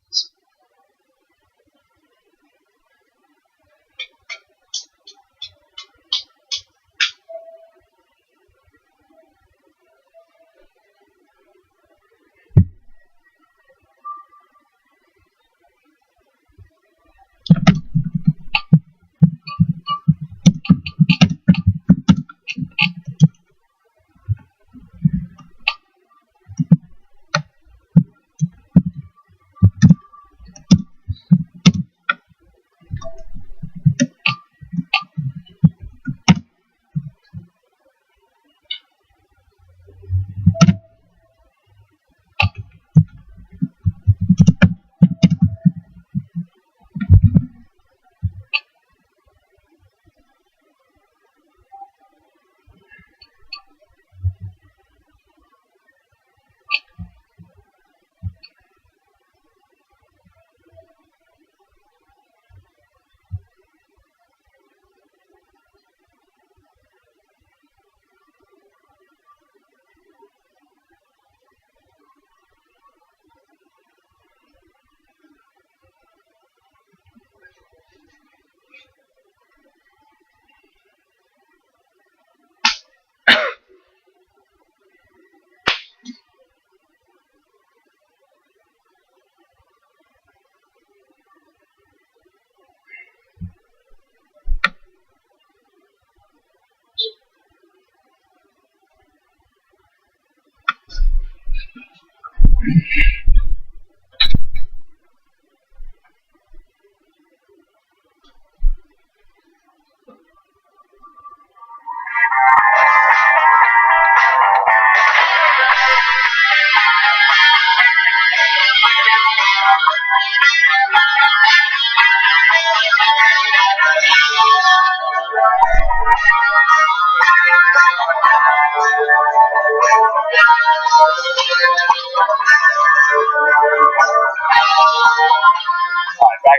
Back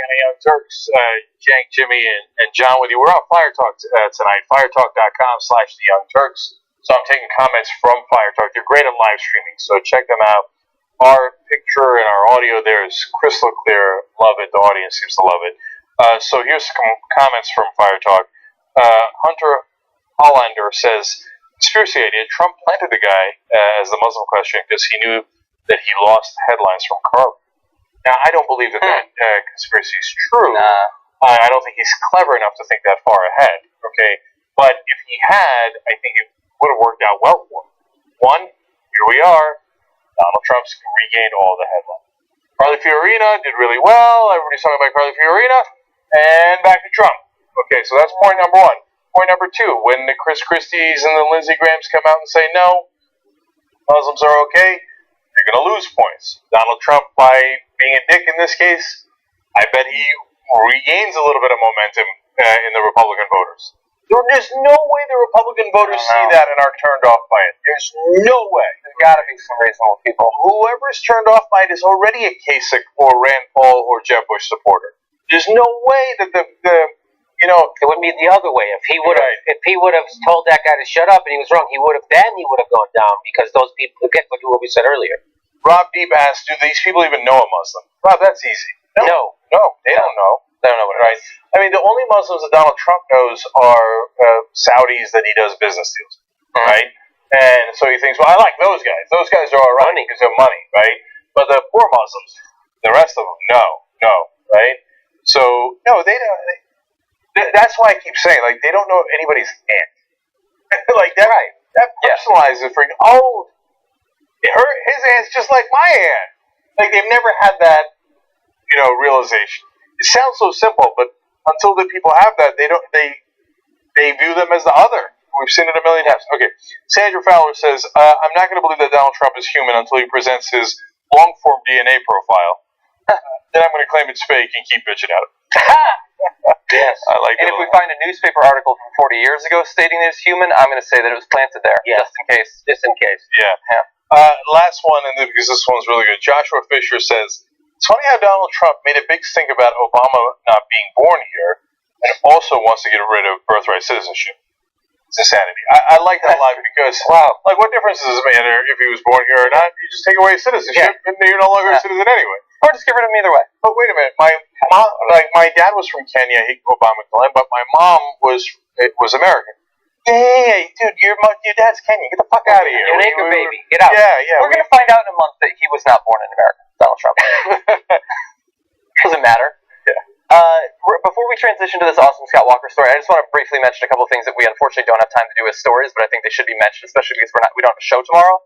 on the Young Turks, Jank, Jimmy, and John with you. We're on Fire Talk tonight, firetalk.com/the Young Turks. So I'm taking comments from Fire Talk. They're great on live streaming, so check them out. Our picture and our audio there is crystal clear. Love it. The audience seems to love it. So here's some comments from Fire Talk. Hunter Hollander says, conspiracy idea, Trump planted the guy as the Muslim question because he knew that he lost headlines from Carlin. Now, I don't believe that conspiracy is true. I don't think he's clever enough to think that far ahead, okay? But if he had, I think it would have worked out well for him. One, here we are. Donald Trump's regained all the headlines. Carly Fiorina did really well. Everybody's talking about Carly Fiorina. And back to Trump. Okay, so that's point number one. Point number two, when the Chris Christies and the Lindsey Grahams come out and say, no, Muslims are okay, you're going to lose points. Donald Trump, by being a dick in this case, I bet he regains a little bit of momentum in the Republican voters. There's no way the Republican voters see that and are turned off by it. There's no way. There's got to be some reasonable people. Whoever's turned off by it is already a Kasich or Rand Paul or Jeb Bush supporter. There's no way that the it would be the other way. If he would have told that guy to shut up and he was wrong, he would have gone down because those people get what we said earlier. Rob Deep asked, do these people even know a Muslim? Rob, that's easy. No, they don't know. They don't know what it is. I mean, the only Muslims that Donald Trump knows are Saudis that he does business deals with, right? And so he thinks, well, I like those guys. Those guys are all right because of money, right? But the poor Muslims, the rest of them, no, right? So, no, they don't. That's why I keep saying, like, they don't know anybody's aunt. Like, that, right. That personalizes it for you. Oh, his aunt's just like my aunt. Like, they've never had that, realization. It sounds so simple, but until the people have that, they view them as the other. We've seen it a million times. Okay, Sandra Fowler says, I'm not going to believe that Donald Trump is human until he presents his long-form DNA profile. Then I'm going to claim it's fake and keep bitching at him. Yes. I like and that. If we find a newspaper article from 40 years ago stating that it's human, I'm going to say that it was planted there, just in case. Just in case. Yeah. Last one, and because this one's really good. Joshua Fisher says, it's funny how Donald Trump made a big stink about Obama not being born here and also wants to get rid of birthright citizenship. It's insanity. I like that a lot because, like, what difference does it matter if he was born here or not? You just take away his citizenship and you're no longer a citizen anyway. Or just get rid of him either way. But wait a minute, my mom, my dad was from Kenya, Obama, but my mom was American. Hey, dude, your dad's Kenyan. Get the fuck out of here. You're an anchor baby. Get out. Yeah. We're going to find out in a month that he was not born in America, Donald Trump. Doesn't matter. Before we transition to this awesome Scott Walker story, I just want to briefly mention a couple of things that we unfortunately don't have time to do as stories, but I think they should be mentioned, especially because we don't have a show tomorrow.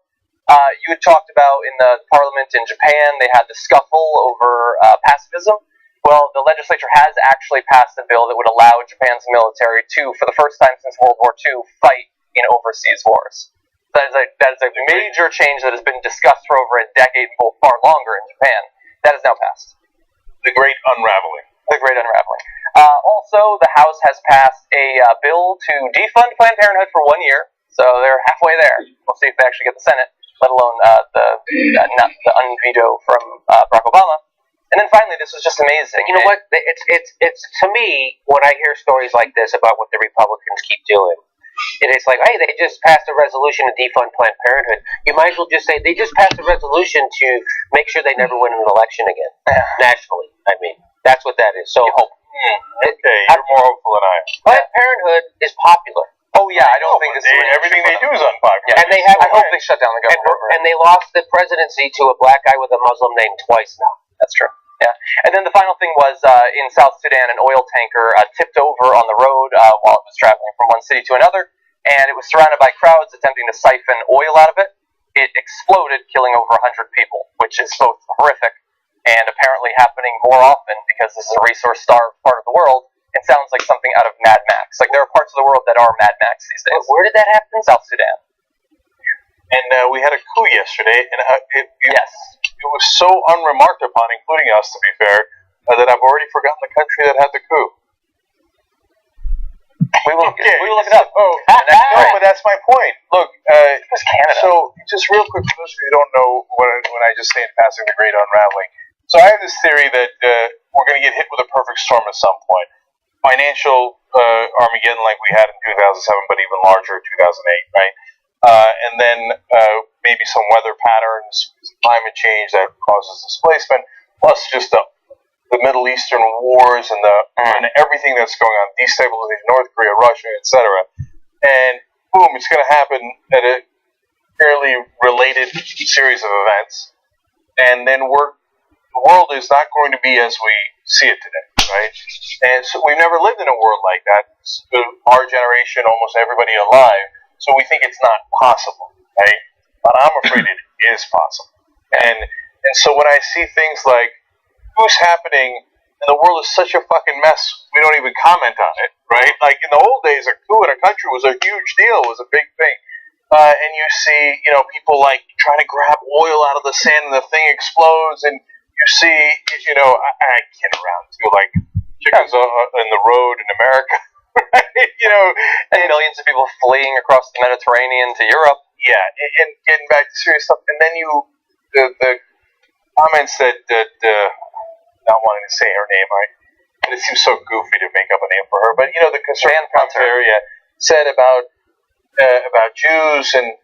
You had talked about in the parliament in Japan, they had the scuffle over pacifism. Well, the legislature has actually passed a bill that would allow Japan's military to, for the first time since World War II, fight in overseas wars. That is a major change that has been discussed for over a decade and far longer in Japan. That is now passed. The great unraveling. Also, the House has passed a bill to defund Planned Parenthood for 1 year, so they're halfway there. We'll see if they actually get the Senate, let alone the unveto from Barack Obama. And then finally, this was just amazing. You know what? It's to me, when I hear stories like this about what the Republicans keep doing, and it's like, hey, they just passed a resolution to defund Planned Parenthood. You might as well just say they just passed a resolution to make sure they never win an election again nationally. I mean, that's what that is. So, okay, you're more hopeful than I am. Planned Parenthood is popular. Oh yeah, I don't think this is everything they do is unpopular. Yeah, and they have. I hope they shut down the government. And they lost the presidency to a black guy with a Muslim name twice now. That's true. Yeah, and then the final thing was in South Sudan, an oil tanker tipped over on the road while it was traveling from one city to another, and it was surrounded by crowds attempting to siphon oil out of it. It exploded, killing over 100 people, which is both horrific and apparently happening more often because this is a resource-starved part of the world. It sounds like something out of Mad Max. Like, there are parts of the world that are Mad Max these days. Where did that happen? South Sudan. And we had a coup yesterday, and yes. It was so unremarked upon, including us, to be fair, that I've already forgotten the country that had the coup. We will look it up. Oh, no, but that's my point. Look, Canada. so just real quick, for those of you who don't know when I just say in passing the great unraveling. So I have this theory that we're going to get hit with a perfect storm at some point. Financial Armageddon like we had in 2007, but even larger in 2008, right? And then maybe some weather patterns, climate change that causes displacement, plus just the Middle Eastern wars and and everything that's going on, destabilization, North Korea, Russia, etc. And boom, it's going to happen at a fairly related series of events, and then the world is not going to be as we see it today, right? And so we've never lived in a world like that. Our generation, almost everybody alive, so we think it's not possible, right? But I'm afraid it is possible. And so when I see things like who's happening, and the world is such a fucking mess, we don't even comment on it, right? Like in the old days, a coup in a country was a huge deal, was a big thing. And you see, people like trying to grab oil out of the sand and the thing explodes, and you see, I kid around too, like chickens in the road in America, right? And millions of people fleeing across the Mediterranean to Europe. Yeah, and getting back to serious stuff, and then the comments that not wanting to say her name, right? But it seems so goofy to make up a name for her. But the conservative area said about Jews and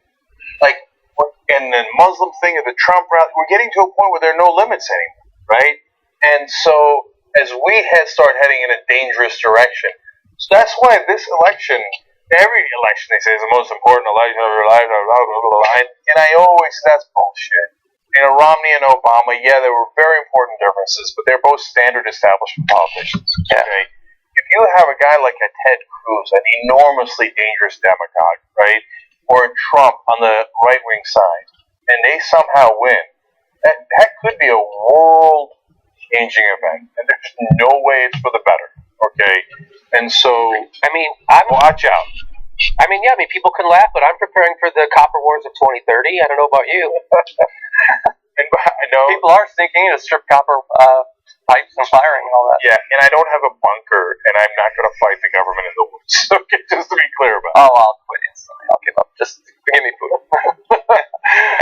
the Muslim thing of the Trump rally. We're getting to a point where there are no limits anymore, right? And so as we start heading in a dangerous direction, so that's why this election, every election they say is the most important election of your life, and I always say that's bullshit. Romney and Obama, yeah, there were very important differences, but they're both standard establishment politicians. Okay, if you have a guy like a Ted Cruz, an enormously dangerous demagogue, right, or a Trump on the right wing side, and they somehow win, that could be a world-changing event, and there's no way it's for the better. Okay, and so watch out. People can laugh, but I'm preparing for the copper wars of 2030. I don't know about you. People are sinking into strip copper pipes and firing and all that. Yeah, and I don't have a bunker, and I'm not going to fight the government in the woods. Okay, just to be clear about it. Oh, I'll quit instantly. I'll give up. Just give me food.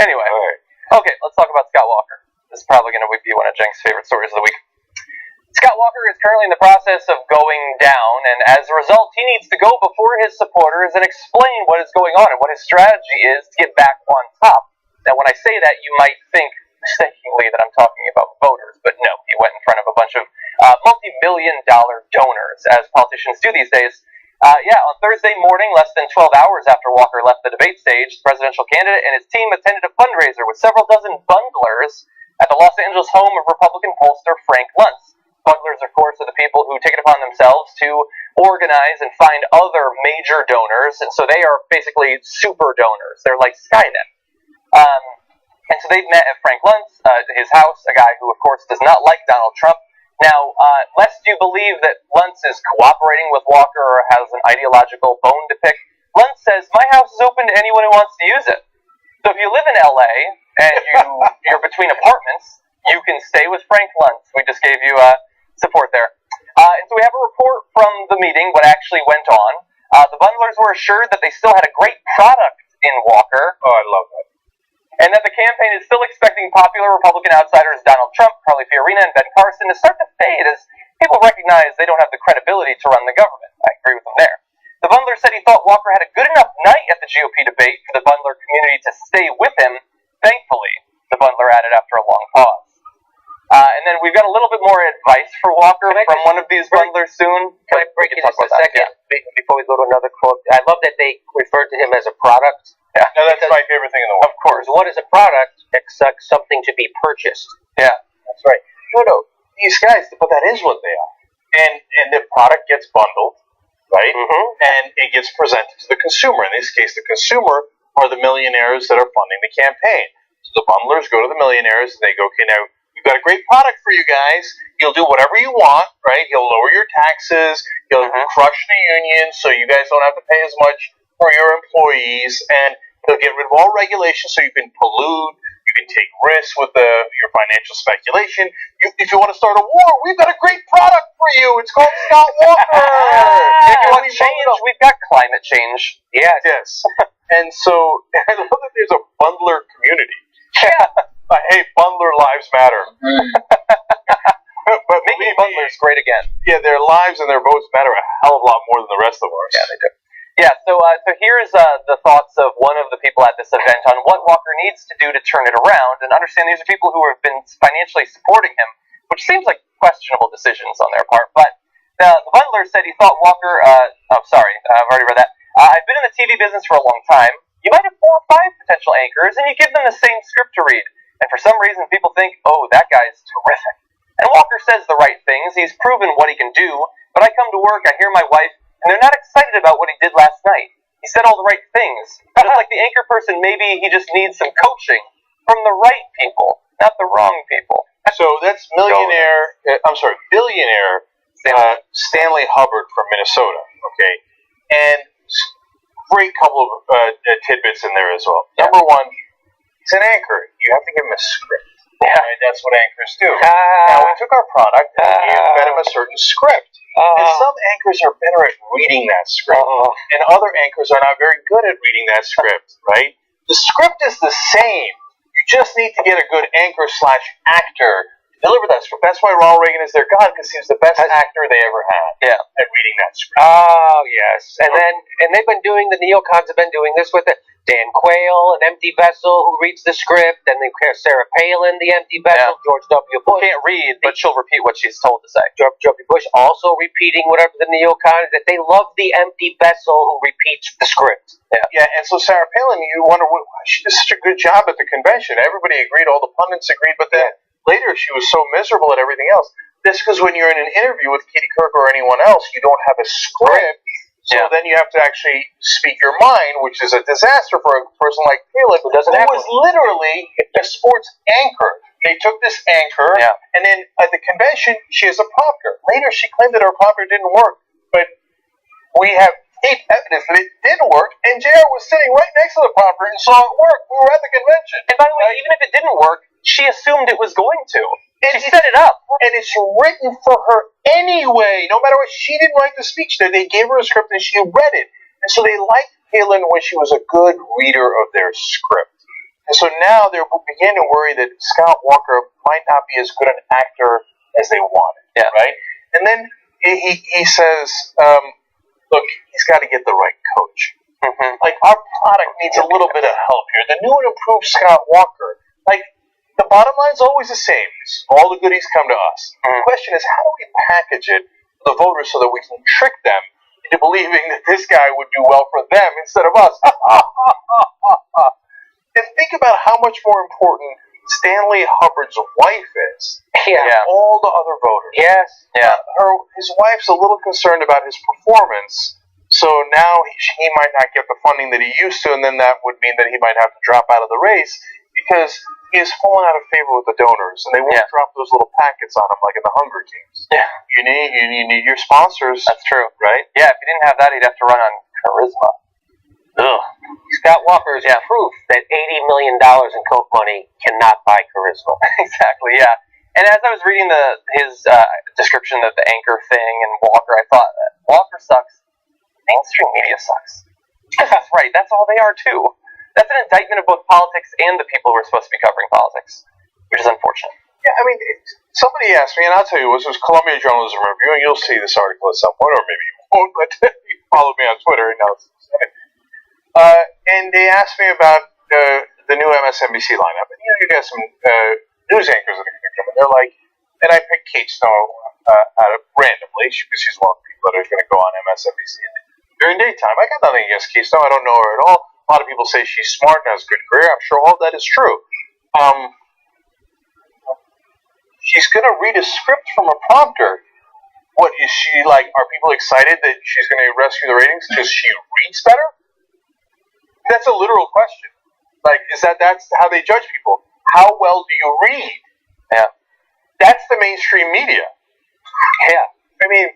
Anyway, okay, let's talk about Scott Walker. This is probably going to be one of Jenk's favorite stories of the week. Scott Walker is currently in the process of going down, and as a result, he needs to go before his supporters and explain what is going on and what his strategy is to get back on top. Now, when I say that, you might think mistakenly that I'm talking about voters, but no, he went in front of a bunch of multi-million-dollar donors, as politicians do these days. On Thursday morning, less than 12 hours after Walker left the debate stage, the presidential candidate and his team attended a fundraiser with several dozen bundlers at the Los Angeles home of Republican pollster Frank Luntz. Bundlers, of course, are the people who take it upon themselves to organize and find other major donors, and so they are basically super donors. They're like Skynet. And so they met at Frank Luntz, his house, a guy who, of course, does not like Donald Trump. Now, lest you believe that Luntz is cooperating with Walker or has an ideological bone to pick, Luntz says, my house is open to anyone who wants to use it. So if you live in LA and you're between apartments, you can stay with Frank Luntz. We just gave you support there. And so we have a report from the meeting, what actually went on. The bundlers were assured that they still had a great product in Walker. Oh, I love that. And that the campaign is still expecting popular Republican outsiders Donald Trump, Carly Fiorina, and Ben Carson to start to fade as people recognize they don't have the credibility to run the government. I agree with them there. The bundler said he thought Walker had a good enough night at the GOP debate for the bundler community to stay with him. Thankfully, the bundler added after a long pause. And then we've got a little bit more advice for Walker from one of these bundlers soon. Can I break it just a second before we go to another quote? I love that they referred to him as a product. Yeah. No, that's my favorite thing in the world. Of course. What is a product except something to be purchased? Yeah. That's right. No, these guys, but that is what they are. And the product gets bundled, right? Mm-hmm. And it gets presented to the consumer. In this case, the consumer are the millionaires that are funding the campaign. So the bundlers go to the millionaires and they go, okay, now we've got a great product for you guys. You'll do whatever you want, right? He'll lower your taxes. He'll crush the union so you guys don't have to pay as much for your employees. And he'll get rid of all regulations so you can pollute, you can take risks with your financial speculation. If you want to start a war, we've got a great product for you. It's called Scott Walker. If you want change, we've got climate change. Yes. And so I love that there's a bundler community. Hey, bundler lives matter. But making bundlers great again. Yeah, their lives and their votes matter a hell of a lot more than the rest of ours. Yeah, they do. Yeah, so here's the thoughts of one of the people at this event on what Walker needs to do to turn it around, and understand these are people who have been financially supporting him, which seems like questionable decisions on their part. But the bundler said he thought Walker. I've already read that. I've been in the TV business for a long time. You might have 4 or 5 potential anchors, and you give them the same script to read, and for some reason people think, oh, that guy's terrific. And Walker says the right things. He's proven what he can do. But I come to work, I hear my wife, and they're not excited about what he did last night. He said all the right things. Just like the anchor person, maybe he just needs some coaching from the right people, not the wrong people. So that's billionaire Stanley Hubbard from Minnesota. Okay, and great couple of tidbits in there as well. Yeah. Number one, he's an anchor. You have to give him a script. Yeah. Right? That's what anchors do. Now we took our product and we fed him a certain script. And some anchors are better at reading that script, and other anchors are not very good at reading that script, right? The script is the same. You just need to get a good anchor/actor to deliver that script. That's why Ronald Reagan is their god, because he was the best actor they ever had at reading that script. Oh, yes. And they've been doing, the neocons have been doing this with it. Dan Quayle, an empty vessel who reads the script, and then Sarah Palin, the empty vessel, George W. Bush. Can't read, but she'll repeat what she's told to say. George W. Bush also repeating whatever the neocons, that they love the empty vessel who repeats the script. Yeah, and so Sarah Palin, you wonder, she did such a good job at the convention. Everybody agreed, all the pundits agreed, but then later she was so miserable at everything else. That's because when you're in an interview with Katie Couric or anyone else, you don't have a script. So then you have to actually speak your mind, which is a disaster for a person like Palin, who was literally a sports anchor. They took this anchor, and then at the convention, she has a prompter. Later, she claimed that her prompter didn't work, but we have tape evidence that it did work, and JR was sitting right next to the prompter and saw it work. We were at the convention. And by the way, even if it didn't work, she assumed it was going to. She set it up. And it's written for her anyway. No matter what, she didn't write the speech there. They gave her a script and she read it. And so they liked Palin when she was a good reader of their script. And so now they're beginning to worry that Scott Walker might not be as good an actor as they wanted. Right? And then he says, look, he's got to get the right coach. Like, our product needs a little bit of help here. The new and improved Scott Walker, like, the bottom line is always the same. All the goodies come to us. The question is, how do we package it for the voters so that we can trick them into believing that this guy would do well for them instead of us? And think about how much more important Stanley Hubbard's wife is than all the other voters. His wife's a little concerned about his performance, so now he might not get the funding that he used to, and then that would mean that he might have to drop out of the race, because he has fallen out of favor with the donors, and they won't drop those little packets on him like in the Hunger Games. You need your sponsors. That's true, right? Yeah, if he didn't have that, he'd have to run on charisma. Scott Walker is proof that $80 million in Coke money cannot buy charisma. Exactly, And as I was reading his description of the anchor thing and Walker, I thought, Walker sucks. Mainstream media sucks. That's right. That's all they are, too. That's an indictment of both politics and the people who are supposed to be covering politics, which is unfortunate. Yeah, I mean, somebody asked me, and I'll tell you, this was Columbia Journalism Review, and you'll see this article at some point, or maybe you won't, but you follow me on Twitter, and now it's and they asked me about the new MSNBC lineup. And, you got some news anchors that are going to come in. They're like, and I picked Kate Snow out of randomly, because she's one of the people that are going to go on MSNBC during daytime. I got nothing against Kate Snow. I don't know her at all. A lot of people say she's smart and has a good career. I'm sure all that is true. She's going to read a script from a prompter. What is she like? Are people excited that she's going to rescue the ratings because she reads better? That's a literal question. Like, that's how they judge people? How well do you read? That's the mainstream media. I mean,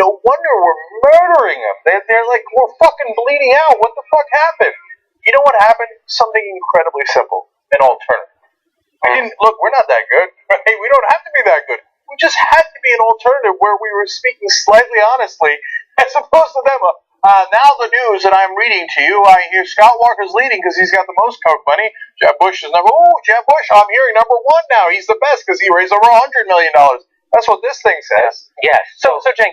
no wonder we're murdering them. They're like, we're fucking bleeding out. What the fuck happened? You know what happened? Something incredibly simple. an alternative. We didn't look. We're not that good. Right? We don't have to be that good. We just had to be an alternative where we were speaking slightly honestly, as opposed to them. Now the news that I'm reading to you, I hear Scott Walker's leading because he's got the most Coke money. Jeb Bush is number. Oh, Jeb Bush! I'm hearing number one now. He's the best because he raised over $100 million. That's what this thing says. Yes. So Cenk,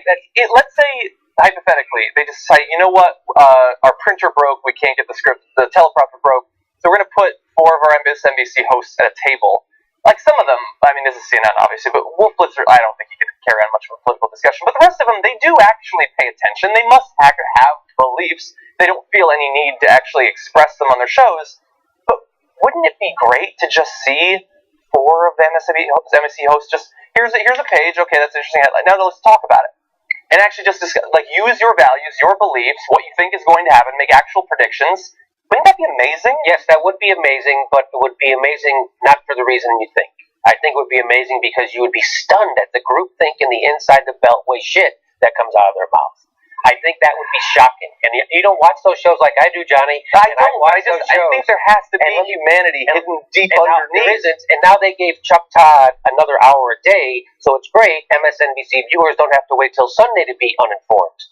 let's say hypothetically they decide, you know what, our printer broke, we can't get the script, the teleprompter broke, so we're going to put 4 of our MSNBC hosts at a table. Like some of them, I mean, this is CNN obviously, but Wolf Blitzer, I don't think he can carry on much of a political discussion. But the rest of them, they do actually pay attention. They must have beliefs. They don't feel any need to actually express them on their shows. But wouldn't it be great to just see 4 of the MSNBC hosts just, here's a page, okay, that's an interesting headline. Now let's talk about it. And actually just discuss, like, use your values, your beliefs, what you think is going to happen, make actual predictions. Wouldn't that be amazing? Yes, that would be amazing, but it would be amazing not for the reason you think. I think it would be amazing because you would be stunned at the groupthink and the inside the beltway shit that comes out of their mouths. I think that would be shocking. And you don't watch those shows like I do, Johnny. I think there has to be humanity hidden deep underneath. There isn't, and now they gave Chuck Todd another hour a day, so it's great. MSNBC viewers don't have to wait till Sunday to be uninformed.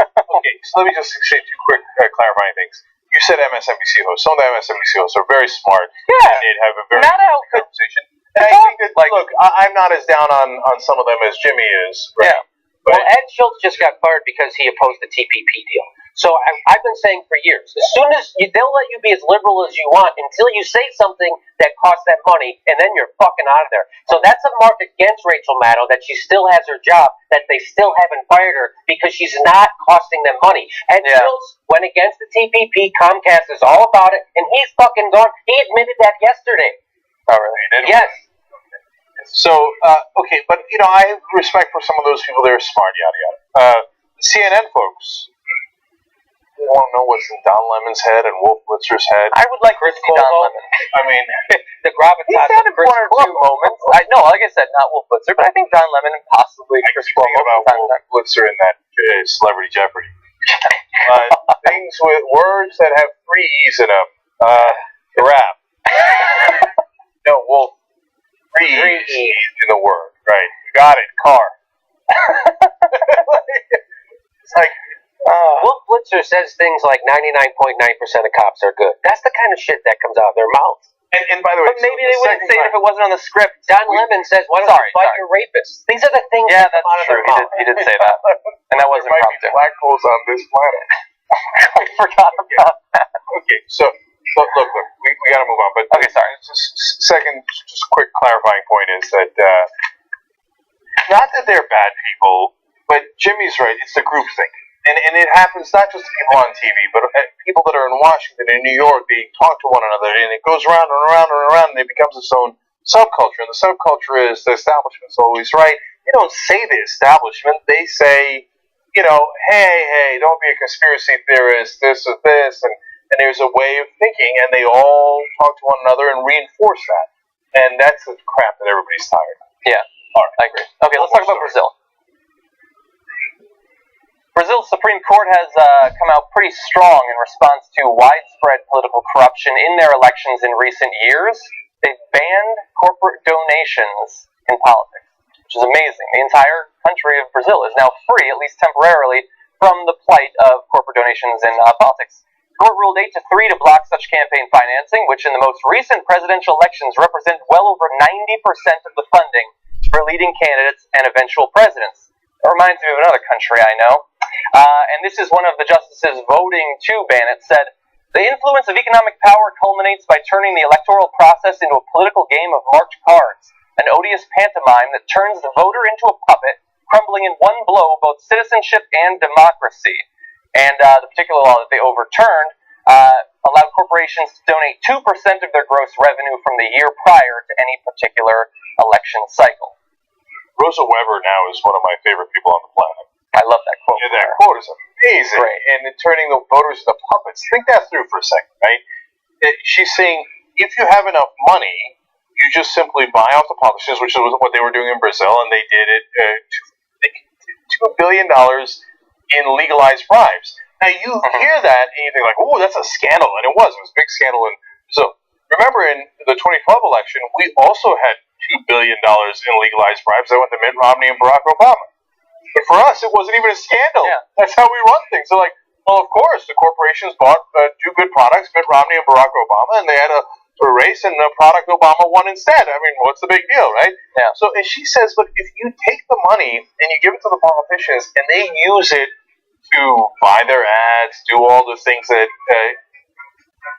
Okay, so let me just say 2 quick clarifying things. You said MSNBC hosts. Some of the MSNBC hosts are very smart. Yeah. And they'd have a very Not out good conversation. And I think that, look, I'm not as down on some of them as Jimmy is. Right? Yeah. But Well, Ed Schultz just got fired because he opposed the TPP deal. So I've been saying for years, as soon as they'll let you be as liberal as you want until you say something that costs them money, and then you're fucking out of there. So that's a mark against Rachel Maddow that she still has her job, that they still haven't fired her because she's not costing them money. Ed Schultz went against the TPP. Comcast is all about it, and he's fucking gone. He admitted that yesterday. oh, really? Yes. So, okay, but, I have respect for some of those people. They're smart, yada, yada. CNN folks, they want to know what's in Don Lemon's head and Wolf Blitzer's head. I would like to see Don Lemon. I mean, The gravitas He's had of Chris 1 or 2 moments. I know, like I said, not Wolf Blitzer, but I think Don Lemon and possibly I Chris keep thinking Cuomo. about Wolf Blitzer in that Celebrity Jeopardy. Things with words that have 3 E's in them. Giraffe. No, Wolf. 3 E's in the word. Right. Got it. Car. It's like, Wolf Blitzer says things like 99.9% of cops are good. That's the kind of shit that comes out of their mouths. and by the way, But maybe they wouldn't say it if it wasn't on the script. Don Lemon says, why don't you fight your rapists? These are the things Yeah, that that's come out of true. their mouth. He did say that. And that wasn't there might be impromptu. black holes on this planet. I forgot about that. Okay, so look, we got to move on. But Okay, sorry. Second, just quick clarifying point is that not that they're bad people, but Jimmy's right. It's the group thing, and it happens not just to people on TV, but people that are in Washington and New York. They talk to one another, and it goes around and around and around, and it becomes its own subculture. And the subculture is the establishment's always right. They don't say the establishment. They say, hey, don't be a conspiracy theorist. This or this, and there's a way of thinking, and they all talk to one another and reinforce that. And that's the crap that everybody's tired of. Yeah, All right. I agree. Okay, let's talk about Brazil. Brazil's Supreme Court has come out pretty strong in response to widespread political corruption in their elections in recent years. They've banned corporate donations in politics, which is amazing. The entire country of Brazil is now free, at least temporarily, from the plight of corporate donations in politics. The court ruled 8-3 to block such campaign financing, which in the most recent presidential elections represent well over 90% of the funding for leading candidates and eventual presidents. It reminds me of another country I know. And this is one of the justices voting to ban it, said, "The influence of economic power culminates by turning the electoral process into a political game of marked cards, an odious pantomime that turns the voter into a puppet, crumbling in one blow both citizenship and democracy." And the particular law that they overturned allowed corporations to donate 2% of their gross revenue from the year prior to any particular election cycle. Rosa Weber now is one of my favorite people on the planet. I love that quote. Yeah, that quote is amazing. Great. And in turning the voters into puppets. Think that through for a second, right? She's saying, if you have enough money, you just simply buy off the politicians, which is what they were doing in Brazil, and they did it, $2 billion in legalized bribes. Now, you hear that, and you think like, oh, that's a scandal. And it was a big scandal in Brazil. remember in the 2012 election, we also had $2 billion in legalized bribes that went to Mitt Romney and Barack Obama. But for us, it wasn't even a scandal. Yeah. That's how we run things. They're like, well, of course, the corporations bought two good products, Mitt Romney and Barack Obama, and they had a race, and the product Obama won instead. I mean, what's the big deal, right? Yeah. So, and she says, look, if you take the money and you give it to the politicians, and they use it to buy their ads, do all the things that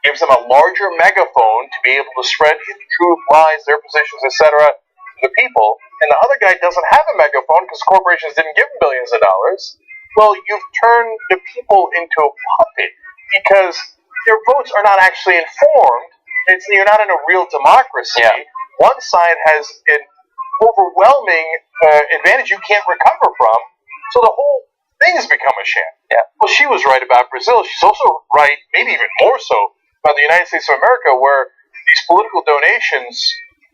gives them a larger megaphone to be able to spread truth, lies, their positions, etc., to the people, and the other guy doesn't have a megaphone because corporations didn't give him billions of dollars, well, you've turned the people into a puppet because their votes are not actually informed. You're not in a real democracy. Yeah. One side has an overwhelming advantage you can't recover from, so the whole thing has become a sham. Yeah. Well, she was right about Brazil. She's also right, maybe even more so, about the United States of America, where these political donations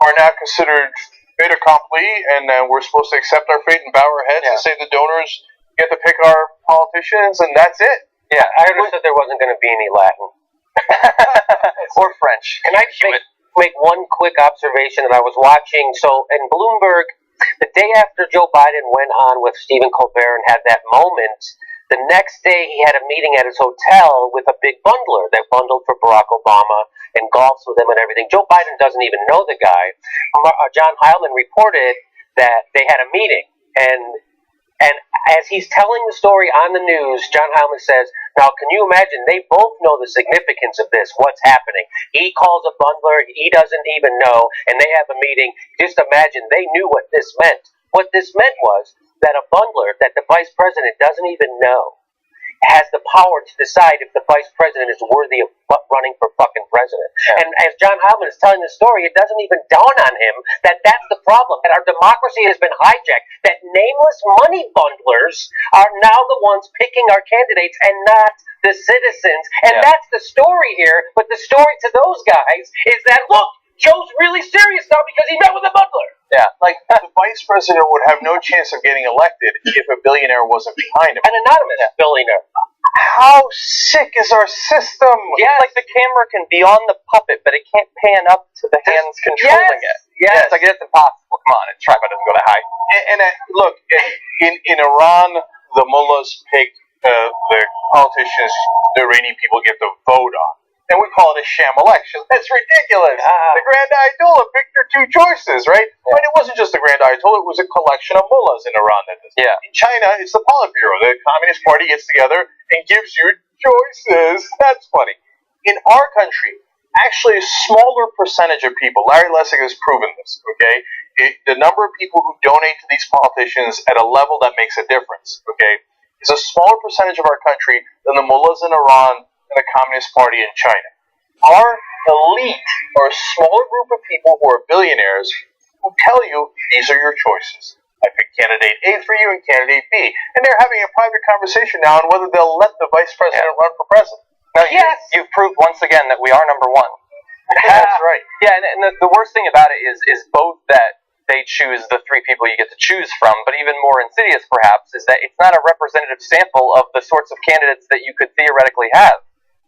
are now considered fait accompli, and we're supposed to accept our fate and bow our heads and say the donors get to pick our politicians, and that's it. Yeah, I understood there wasn't going to be any Latin. Or French. Can I make one quick observation that I was watching? So in Bloomberg, the day after Joe Biden went on with Stephen Colbert and had that moment, the next day he had a meeting at his hotel with a big bundler that bundled for Barack Obama and golfs with him and everything. Joe Biden doesn't even know the guy. John Heilman reported that they had a meeting, and as he's telling the story on the news, John Heilman says, now can you imagine, they both know the significance of this, what's happening. He calls a bundler, he doesn't even know, and they have a meeting. Just imagine, they knew what this meant. What this meant was that a bundler that the vice president doesn't even know has the power to decide if the vice president is worthy of running for fucking president. Yeah. And as John Heilman is telling the story, it doesn't even dawn on him that that's the problem, that our democracy has been hijacked, that nameless money bundlers are now the ones picking our candidates and not the citizens. And that's the story here, but the story to those guys is that, look, Joe's really serious now because he met with a bundler. Yeah, like the vice president would have no chance of getting elected if a billionaire wasn't behind him. An anonymous billionaire. How sick is our system? Yeah, like the camera can be on the puppet, but it can't pan up to the hands controlling it. Yes. Like it's impossible. Come on, a tripod doesn't go that high. And look, in Iran, the mullahs pick the politicians the Iranian people get to vote on. And we call it a sham election. That's ridiculous. The Grand Ayatollah picked their two choices, right? Yeah. But it wasn't just the Grand Ayatollah, it was a collection of mullahs in Iran that did this. Yeah. In China, it's the Politburo. The Communist Party gets together and gives you choices. That's funny. In our country, actually a smaller percentage of people, Larry Lessig has proven this, okay? The number of people who donate to these politicians at a level that makes a difference, okay, is a smaller percentage of our country than the mullahs in Iran and the Communist Party in China. Our elite are a smaller group of people who are billionaires who tell you these are your choices. I pick candidate A for you and candidate B. And they're having a private conversation now on whether they'll let the vice president run for president. Now, you've proved once again that we are number one. That's right. Yeah, and the worst thing about it is both that they choose the three people you get to choose from, but even more insidious, perhaps, is that it's not a representative sample of the sorts of candidates that you could theoretically have.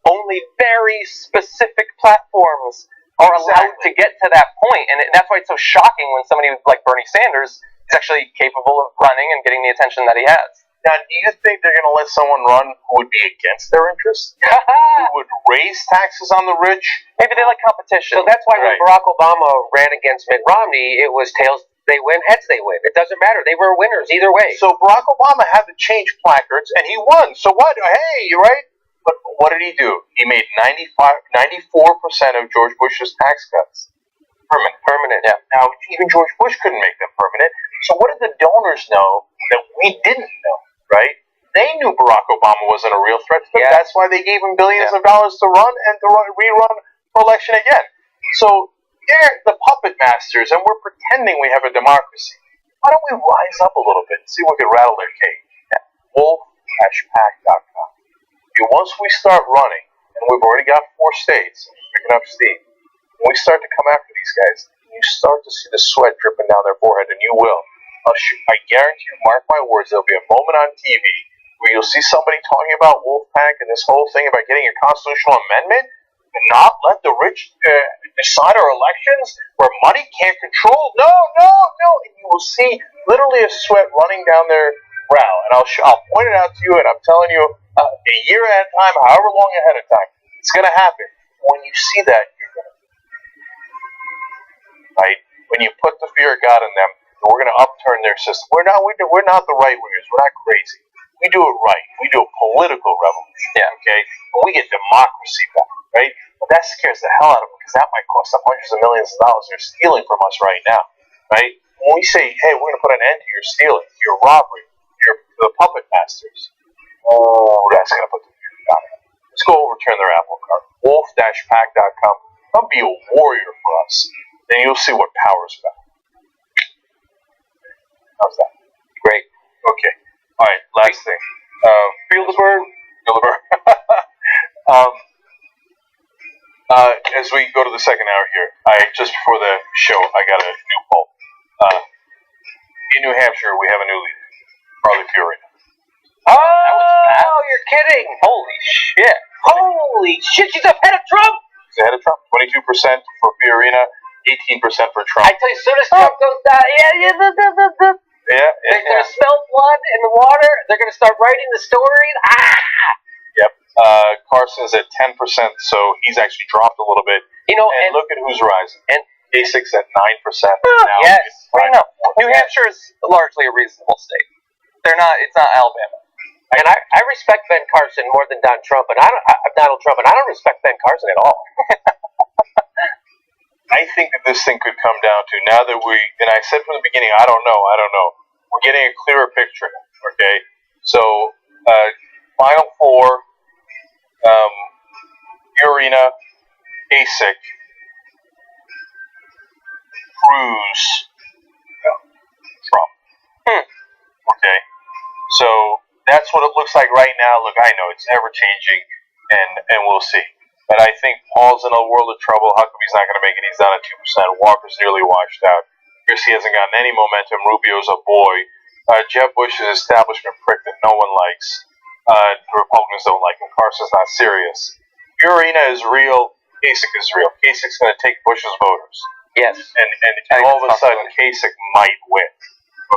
Only very specific platforms are allowed to get to that point, and that's why it's so shocking when somebody like Bernie Sanders is actually capable of running and getting the attention that he has. Now, do you think they're going to let someone run who would be against their interests? Who would raise taxes on the rich? Maybe they like competition. So that's why when Barack Obama ran against Mitt Romney, it was tails they win, heads they win. It doesn't matter. They were winners either way. So Barack Obama had to change placards, and he won. So what? Hey, right? But what did he do? He made 94% of George Bush's tax cuts permanent. Yeah. Now, even George Bush couldn't make them permanent. So what did the donors know that we didn't know? Right? They knew Barack Obama wasn't a real threat to them. Yeah. That's why they gave him billions of dollars to run and to rerun for election again. So they're the puppet masters, and we're pretending we have a democracy. Why don't we rise up a little bit and see if we can rattle their cage? Wolf-pack.com. Once we start running, and we've already got 4 states picking up steam, when we start to come after these guys, you start to see the sweat dripping down their forehead, and you will. I guarantee you, mark my words, there'll be a moment on TV where you'll see somebody talking about Wolfpack and this whole thing about getting a constitutional amendment. and not let the rich decide our elections where money can't control? No. And you will see literally a sweat running down their brow. And I'll point it out to you, and I'm telling you, a year at a time, however long ahead of time, it's going to happen. When you see that, you're going to, right? When you put the fear of God in them, we're going to upturn their system. We're not the right wingers. We're not crazy. We do it right. We do a political revolution. Yeah. Okay. And we get democracy back, right? But that scares the hell out of them because that might cost them hundreds of millions of dollars. They're stealing from us right now, right? When we say, hey, we're going to put an end to your stealing, your robbery, the puppet masters, that's going to put the fear of God in them. Let's go overturn their apple cart. Wolf-pack.com. Come be a warrior for us. Then you'll see what power is about. How's that? Great. Okay. All right. Last thing. Feel the bird. As we go to the second hour here, just before the show, I got a new poll. In New Hampshire, we have a new leader, Carly Fiorina. Oh, you're kidding! Holy shit! She's ahead of Trump. She's ahead of Trump. 22% for Fiorina, 18% for Trump. I tell you, as soon as Trump goes down, they're gonna smell blood in the water. They're gonna start writing the stories. Yep. Carson's at 10%, so he's actually dropped a little bit. And look at who's rising. And Basics at 9%. Yes. New Hampshire is largely a reasonable state. It's not Alabama. And I respect Ben Carson more than Donald Trump, and I don't respect Ben Carson at all. I think that this thing could come down to, now that and I said from the beginning, I don't know. We're getting a clearer picture, okay? So, Final Four, Fiorina, Kasich, Cruz, Trump. Okay? So, that's what it looks like right now. Look, I know it's ever changing, and we'll see. But I think Paul's in a world of trouble. How come he's not going to make it? He's down at 2%. Walker's nearly washed out. Pierce hasn't gotten any momentum. Rubio's a boy. Jeb Bush is an establishment prick that no one likes. The Republicans don't like him. Carson's not serious. Fiorina is real. Kasich is real. Kasich's going to take Bush's voters. Yes. And all of a sudden, Kasich might win.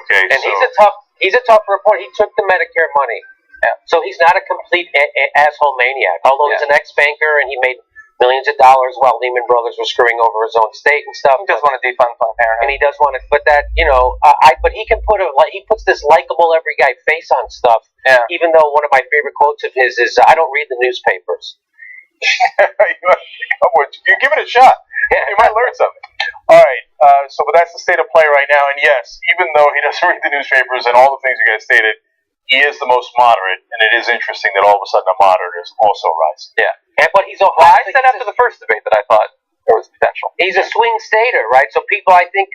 Okay. And he's a tough reporter. He took the Medicare money. Yeah. So he's not a complete asshole maniac. Although he's an ex-banker and he made millions of dollars while Lehman Brothers were screwing over his own state and stuff. He does want to defund Planned Parenthood. And he does want to put that, but he can he puts this likable every guy face on stuff. Yeah. Even though one of my favorite quotes of his is, I don't read the newspapers. You give it a shot. Yeah. You might learn something. All right. But that's the state of play right now. And yes, even though he doesn't read the newspapers and all the things you guys stated, he is the most moderate, and it is interesting that all of a sudden a moderate is also rising. Yeah. But he's I said after the first debate that I thought there was potential. He's a swing stater, right? So people, I think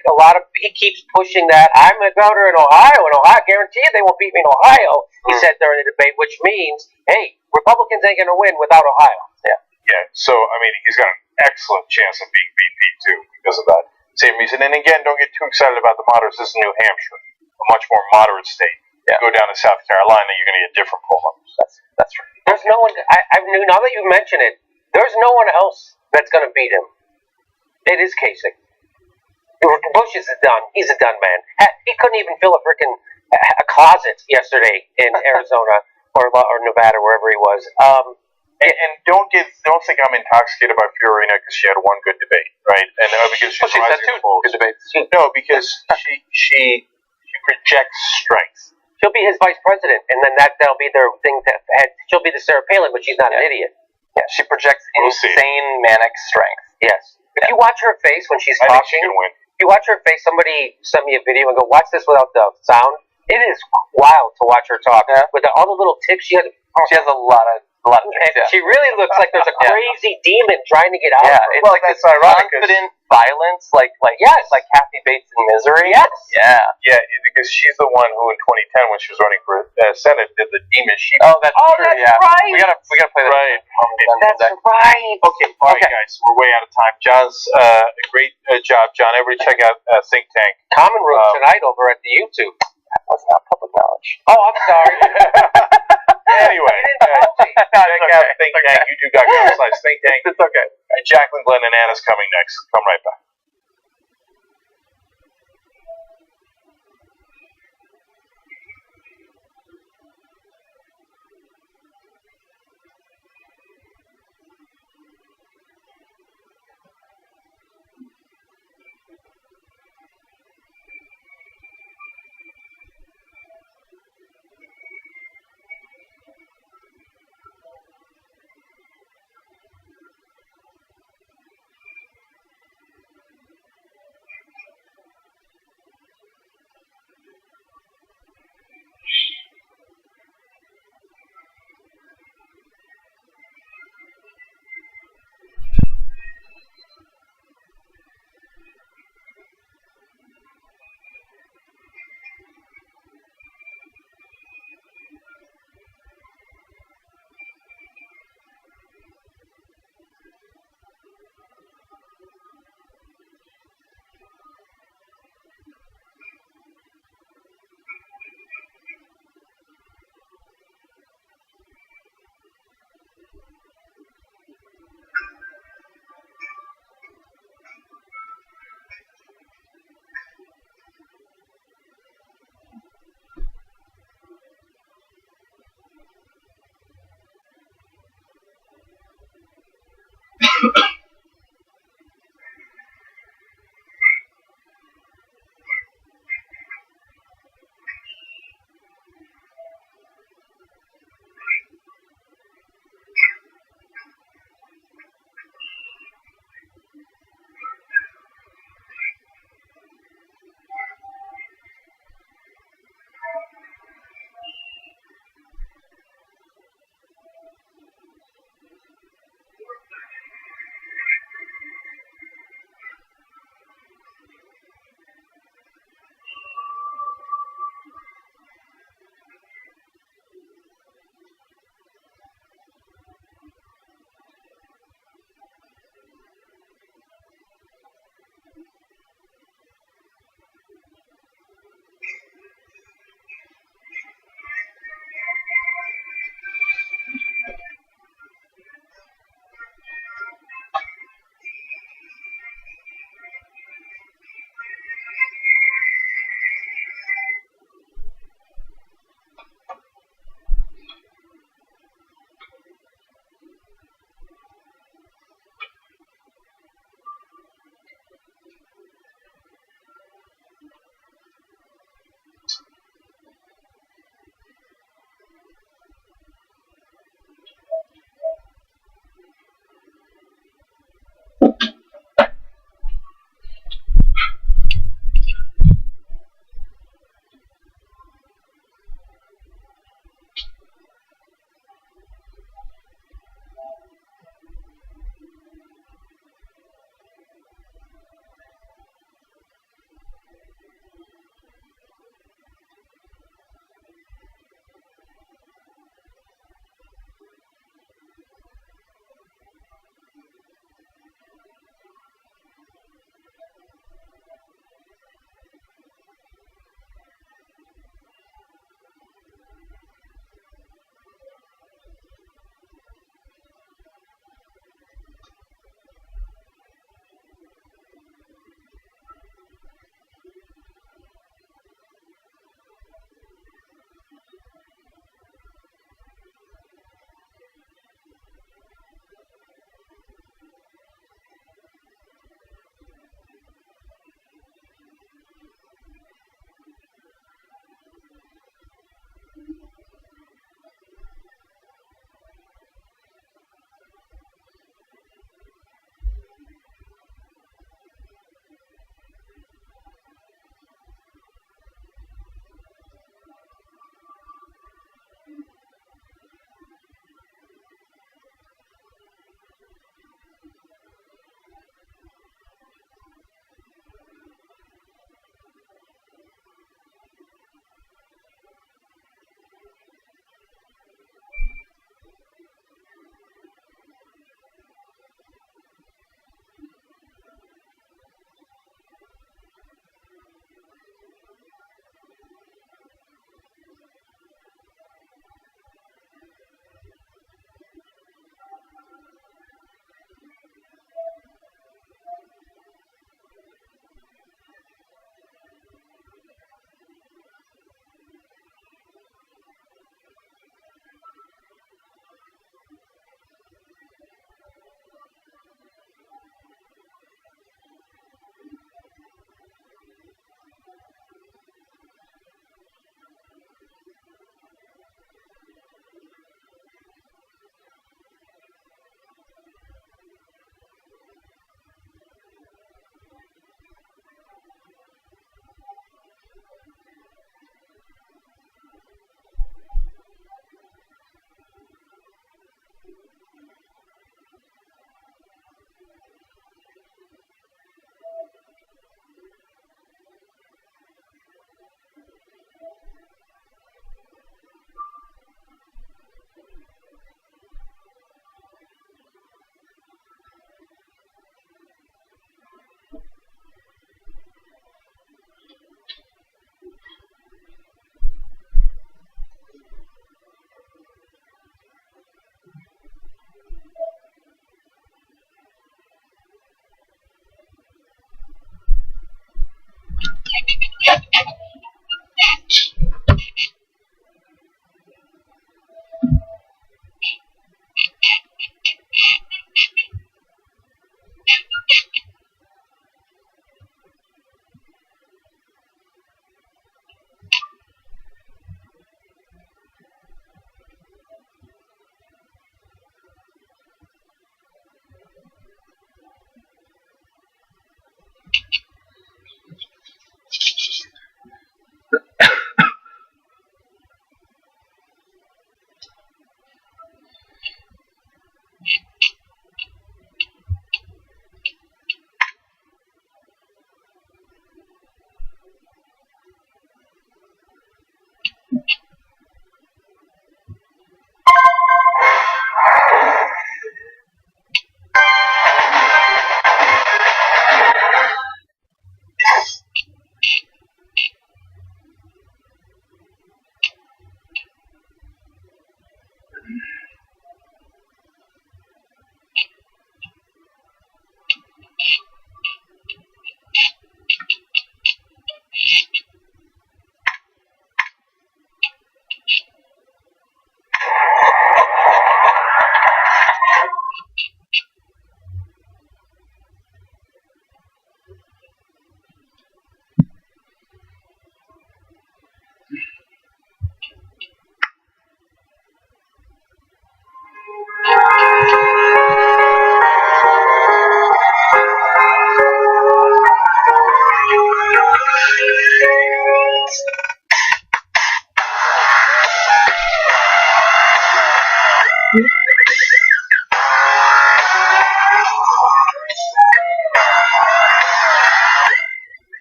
he keeps pushing that. I'm a voter in Ohio, I guarantee you they won't beat me in Ohio, he said during the debate, which means, hey, Republicans ain't going to win without Ohio. Yeah. Yeah, so, he's got an excellent chance of being beat too because of that same reason. And again, don't get too excited about the moderates. This is New Hampshire, a much more moderate state. Yeah. Go down to South Carolina, you're going to get different poll numbers. That's right. There's no one. Now that you mention it, there's no one else that's going to beat him. It is Kasich. Bush is done. He's a done man. He couldn't even fill a closet yesterday in Arizona or Nevada, wherever he was. And don't think I'm intoxicated by Fiorina because she had one good debate, right? And because she's rising in the polls. Good debates. No, because she projects strength. She'll be his vice president, and then that'll be their thing. She'll be the Sarah Palin, but she's not an idiot. Yeah, she projects insane manic strength. Yes. If you watch her face when she's talking, I think she can win. If you watch her face, somebody sent me a video and go, watch this without the sound. It is wild to watch her talk. Yeah. With all the little tics she has. She has a lot of tricks, yeah. She really looks like there's a crazy demon trying to get out. Yeah, of her. it's like this confident violence, like Kathy Bates in Misery. Yes. Yeah, because she's the one who in 2010 when she was running for Senate did the demon sheep. Oh, that's true. That's yeah. right. We gotta play that. Right. That's right. Okay. All right, guys, we're way out of time. John's great job, John. Everybody check out Think Tank. Common Room tonight over at the YouTube. That was not public knowledge. Oh, I'm sorry. Anyway, think tank. You two got size think tank. It's okay. And Jacqueline, Glenn, and Anna's coming next. Come right back.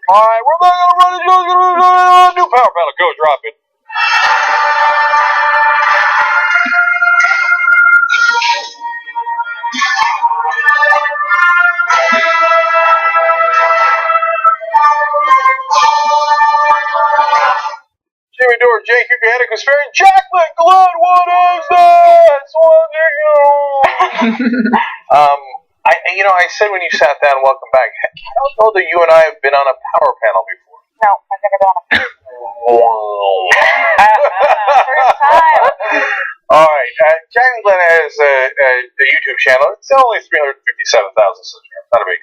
Alright, we're not gonna run it. New power panel. Go, drop it. Jimmy Dore, Jake, you had a conspiracy. Jacqueline Glenn, what is this? What do you? I said when you sat down, welcome back. I don't know that you and I have been on a power panel before. No, I've never done it. First time. All right, Jacqueline Glenn has a YouTube channel. It's only 357,000 subscribers. Not a big.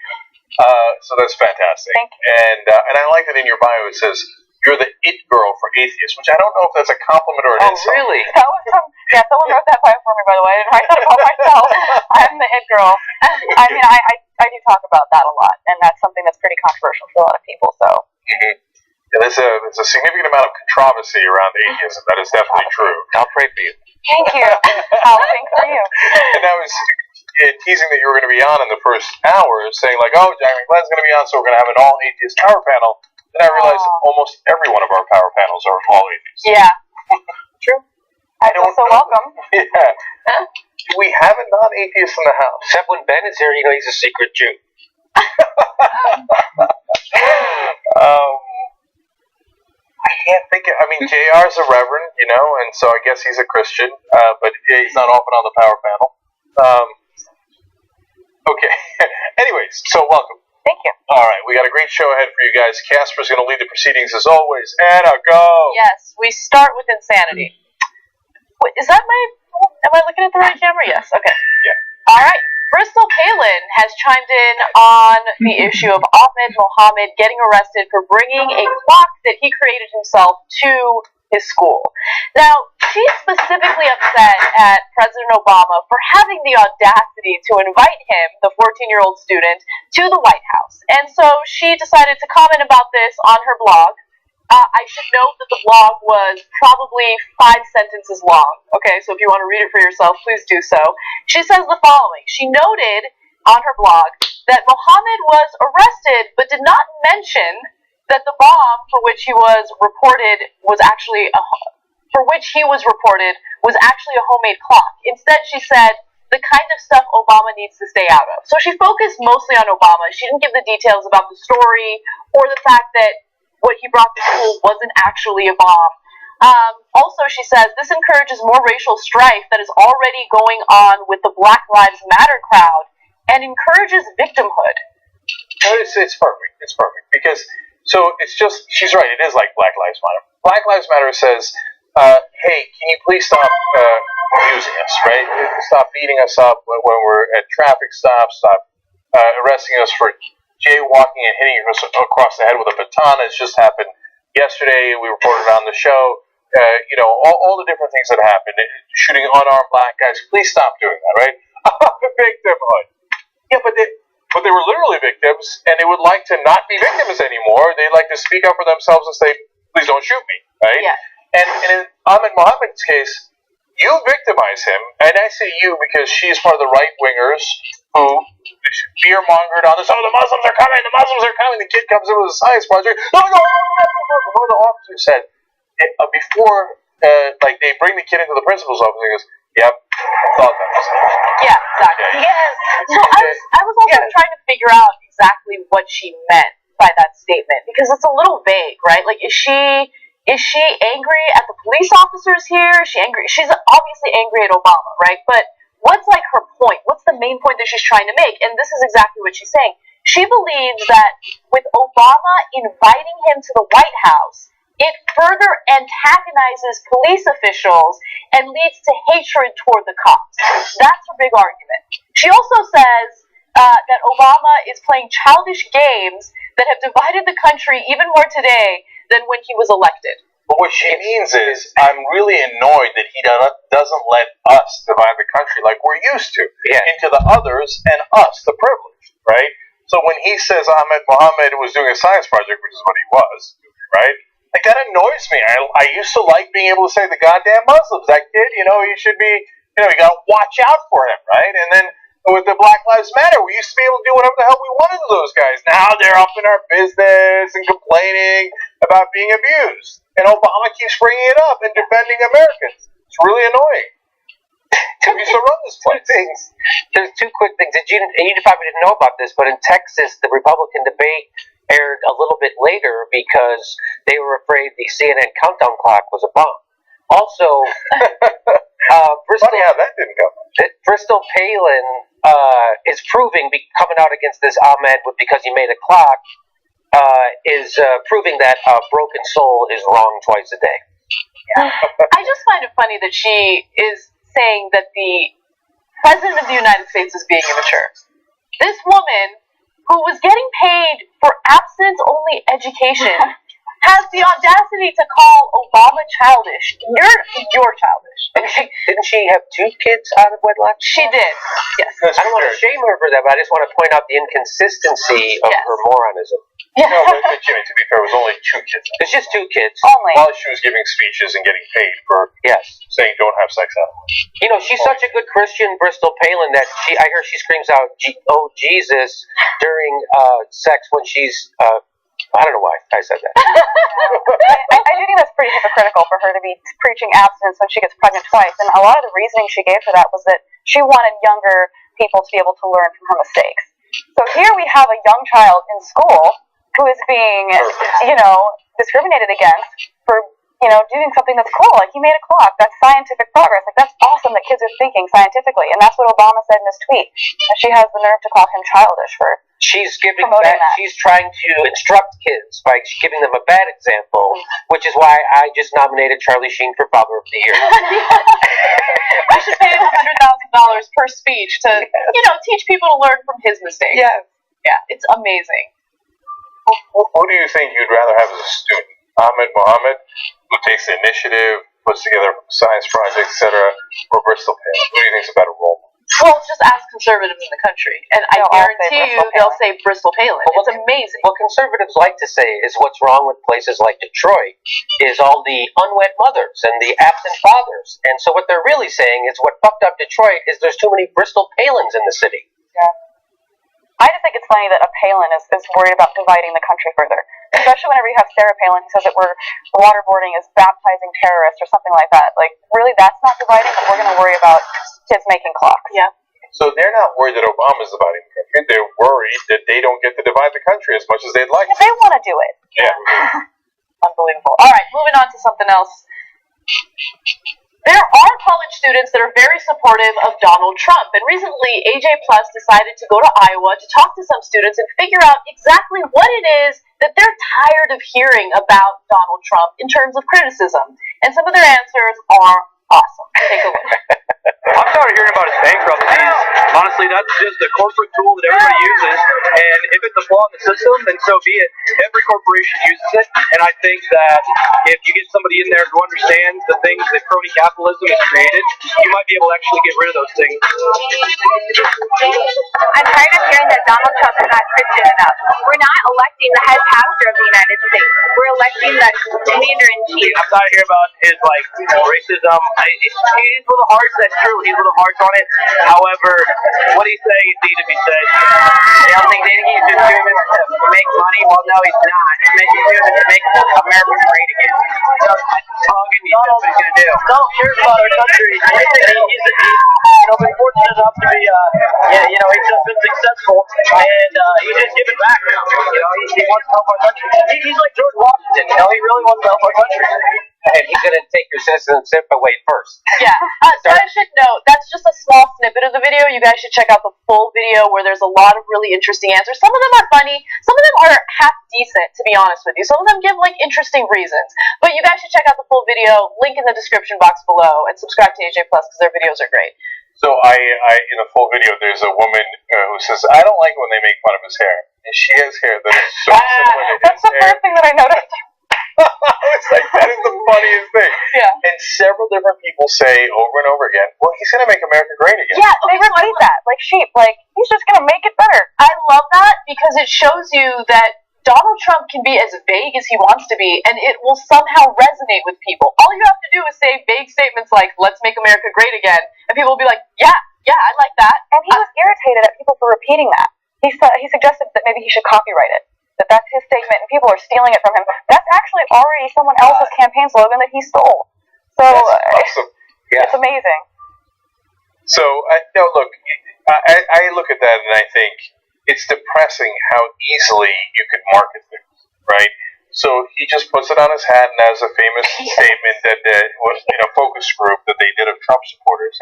So that's fantastic. Thank you. And I like that in your bio it says you're the it girl for atheists, which I don't know if that's a compliment or an insult. Oh, really? That was someone wrote that bio for me, by the way. I didn't write that about myself. I'm the it girl. I mean, I do talk about that a lot, and that's something that's pretty controversial for a lot of people, so. Mm-hmm. Yeah, there's a significant amount of controversy around atheism. That is definitely true. I'll pray for you. Thank you. I'll think for you. And I was teasing that you were going to be on in the first hour, saying like, oh, Jacqueline Glenn's going to be on, so we're going to have an all-atheist power panel. Then I realized almost every one of our power panels are all atheists. Yeah. True. I feel so welcome. Yeah. We have a non-atheist in the house. Except when Ben is here, he's a secret Jew. I can't think of, JR's a reverend, and so I guess he's a Christian, but he's not often on the power panel. Okay. Anyways, so welcome. Thank you. All right, we got a great show ahead for you guys. Casper's going to lead the proceedings as always. Anna, go! Yes, we start with insanity. Wait, am I looking at the right camera? Yes, okay. Yeah. All right. Bristol Palin has chimed in on the issue of Ahmed Mohammed getting arrested for bringing a clock that he created himself to his school. Now, she's specifically upset at President Obama for having the audacity to invite him, the 14-year-old student, to the White House. And so she decided to comment about this on her blog. I should note that the blog was probably 5 sentences long. Okay, so if you want to read it for yourself, please do so. She says the following. She noted on her blog that Mohammed was arrested but did not mention that the bomb for which he was reported was actually a homemade clock. Instead, she said the kind of stuff Obama needs to stay out of. So she focused mostly on Obama. She didn't give the details about the story or the fact that what he brought to school wasn't actually a bomb. Also, she says, this encourages more racial strife that is already going on with the Black Lives Matter crowd and encourages victimhood. It's perfect. It's perfect. Because, she's right, it is like Black Lives Matter. Black Lives Matter says, hey, can you please stop abusing us, right? Stop beating us up when we're at traffic stops, stop arresting us for jaywalking and hitting us across the head with a baton. It's just happened yesterday. We reported on the show. All the different things that happened. Shooting unarmed black guys. Please stop doing that, right? Victimhood. Yeah, but they were literally victims, and they would like to not be victims anymore. They'd like to speak up for themselves and say, please don't shoot me, right? Yeah. And in Ahmed Mohammed's case, you victimize him, and I say you because she's part of the right-wingers who fear-mongered on this, the Muslims are coming, the kid comes in with a science project, one of the officers said, before, they bring the kid into the principal's office, he goes, yep, I thought that was happening. Yeah, exactly. Okay. Yes. So I was also trying to figure out exactly what she meant by that statement, because it's a little vague, right? Like, is she angry at the police officers here? Is she angry? She's obviously angry at Obama, right? But what's her point? What's the main point that she's trying to make? And this is exactly what she's saying. She believes that with Obama inviting him to the White House, it further antagonizes police officials and leads to hatred toward the cops. That's her big argument. She also says that Obama is playing childish games that have divided the country even more today than when he was elected. But what she means is, I'm really annoyed that he doesn't let us divide the country like we're used to, into the others and us, the privileged, right? So when he says Ahmed Mohammed was doing a science project, which is what he was, right? Like, that annoys me. I used to like being able to say the goddamn Muslims. That kid, he should be, you gotta watch out for him, right? And then with the Black Lives Matter, we used to be able to do whatever the hell we wanted to those guys. Now they're up in our business and complaining about being abused. And Obama keeps bringing it up and defending Americans. It's really annoying. We used to run this place. There's two quick things. You probably didn't know about this, but in Texas, the Republican debate aired a little bit later because they were afraid the CNN countdown clock was a bomb. Also, Funny how that didn't go. Bristol Palin is proving, coming out against this Ahmed because he made a clock, is proving that a broken soul is wrong twice a day. Yeah. I just find it funny that she is saying that the President of the United States is being immature. This woman, who was getting paid for abstinence-only education, has the audacity to call Obama childish. You're childish. Didn't she have 2 kids out of wedlock? She did. Yes. I don't want to shame her for that, but I just want to point out the inconsistency of her moronism. Yeah. No, but Jimmy, to be fair, it was only 2 kids. It's just 2 kids. Only. While she was giving speeches and getting paid for saying don't have sex animals. She's such a good Christian, Bristol Palin, that I hear she screams out, "Oh, Jesus," during sex when she's... I don't know why I said that. I do think that's pretty hypocritical for her to be preaching abstinence when she gets pregnant twice. And a lot of the reasoning she gave for that was that she wanted younger people to be able to learn from her mistakes. So here we have a young child in school who is being, discriminated against for, doing something that's cool. Like, he made a clock. That's scientific progress. Like, that's awesome that kids are thinking scientifically. And that's what Obama said in his tweet. And she has the nerve to call him childish for She's trying to instruct kids by giving them a bad example, which is why I just nominated Charlie Sheen for Father of the Year. I should pay him $100,000 per speech to, teach people to learn from his mistakes. Yeah. Yeah, it's amazing. Who do you think you'd rather have as a student? Ahmed Mohammed, who takes the initiative, puts together science projects, etc., or Bristol Palin? Who do you think is a better role? Well, just ask conservatives in the country, and I guarantee you they'll say Bristol Palin. It's amazing. What conservatives like to say is what's wrong with places like Detroit is all the unwed mothers and the absent fathers. And so what they're really saying is what fucked up Detroit is there's too many Bristol Palins in the city. Yeah. I just think it's funny that a Palin is worried about dividing the country further. Especially whenever you have Sarah Palin who says that waterboarding is baptizing terrorists or something like that. Like, really, that's not dividing, but we're going to worry about kids making clocks. Yeah. So they're not worried that Obama's dividing the country. They're worried that they don't get to divide the country as much as they'd like. They want to do it. Yeah. Unbelievable. All right, moving on to something else. There are college students that are very supportive of Donald Trump, and recently AJ Plus decided to go to Iowa to talk to some students and figure out exactly what it is that they're tired of hearing about Donald Trump in terms of criticism. And some of their answers are awesome. Take a look. I'm tired of hearing about his bankruptcies. Honestly, that's just a corporate tool that everybody uses, and if it's a flaw in the system, then so be it. Every corporation uses it, and I think that if you get somebody in there who understands the things that crony capitalism has created, you might be able to actually get rid of those things. I'm tired of hearing that Donald Trump is not Christian enough. We're not electing the head pastor of the United States. We're electing the commander-in-chief. I'm tired of hearing about his, racism. He's a little harsh, that's true. He's a little harsh on it. However, what he's saying is need to be said. I don't think he's just doing this to make money. Well, no, he's not. He's doing this to make America great again. He's what he's going to do. Donald cares about our country. He's been fortunate enough to be, he's just been successful, and he's just giving back now. He wants to help our country. He's like George Washington, he really wants to help our country. And he's going to take your citizenship away first. Yeah. So I should note, that's just a small snippet of the video. You guys should check out the full video where there's a lot of really interesting answers. Some of them are funny. Some of them are half decent, to be honest with you. Some of them give, interesting reasons. But you guys should check out the full video. Link in the description box below. And subscribe to AJ Plus because their videos are great. So I in the full video, there's a woman who says, "I don't like it when they make fun of his hair," and she has hair that is so similar to That's his the hair. first thing that I noticed. It's like that is the funniest thing. Yeah. And several different people say over and over again, "Well, he's going to make America great again." Yeah, they repeat that like sheep. Like he's just gonna make it better. I love that because it shows you that Donald Trump can be as vague as he wants to be, and it will somehow resonate with people. All you have to do is say vague statements like, "Let's make America great again," and people will be like, "Yeah, I like that." And he was irritated at people for repeating that. He suggested that maybe he should copyright it. That's his statement, and people are stealing it from him. That's actually already someone else's campaign slogan that he stole. So That's awesome. Yeah. it's amazing. So look, I look at that and I think it's depressing how easily you could market things, right? So he just puts it on his hat, and that was a famous statement that was in a focus group that they did of Trump supporters.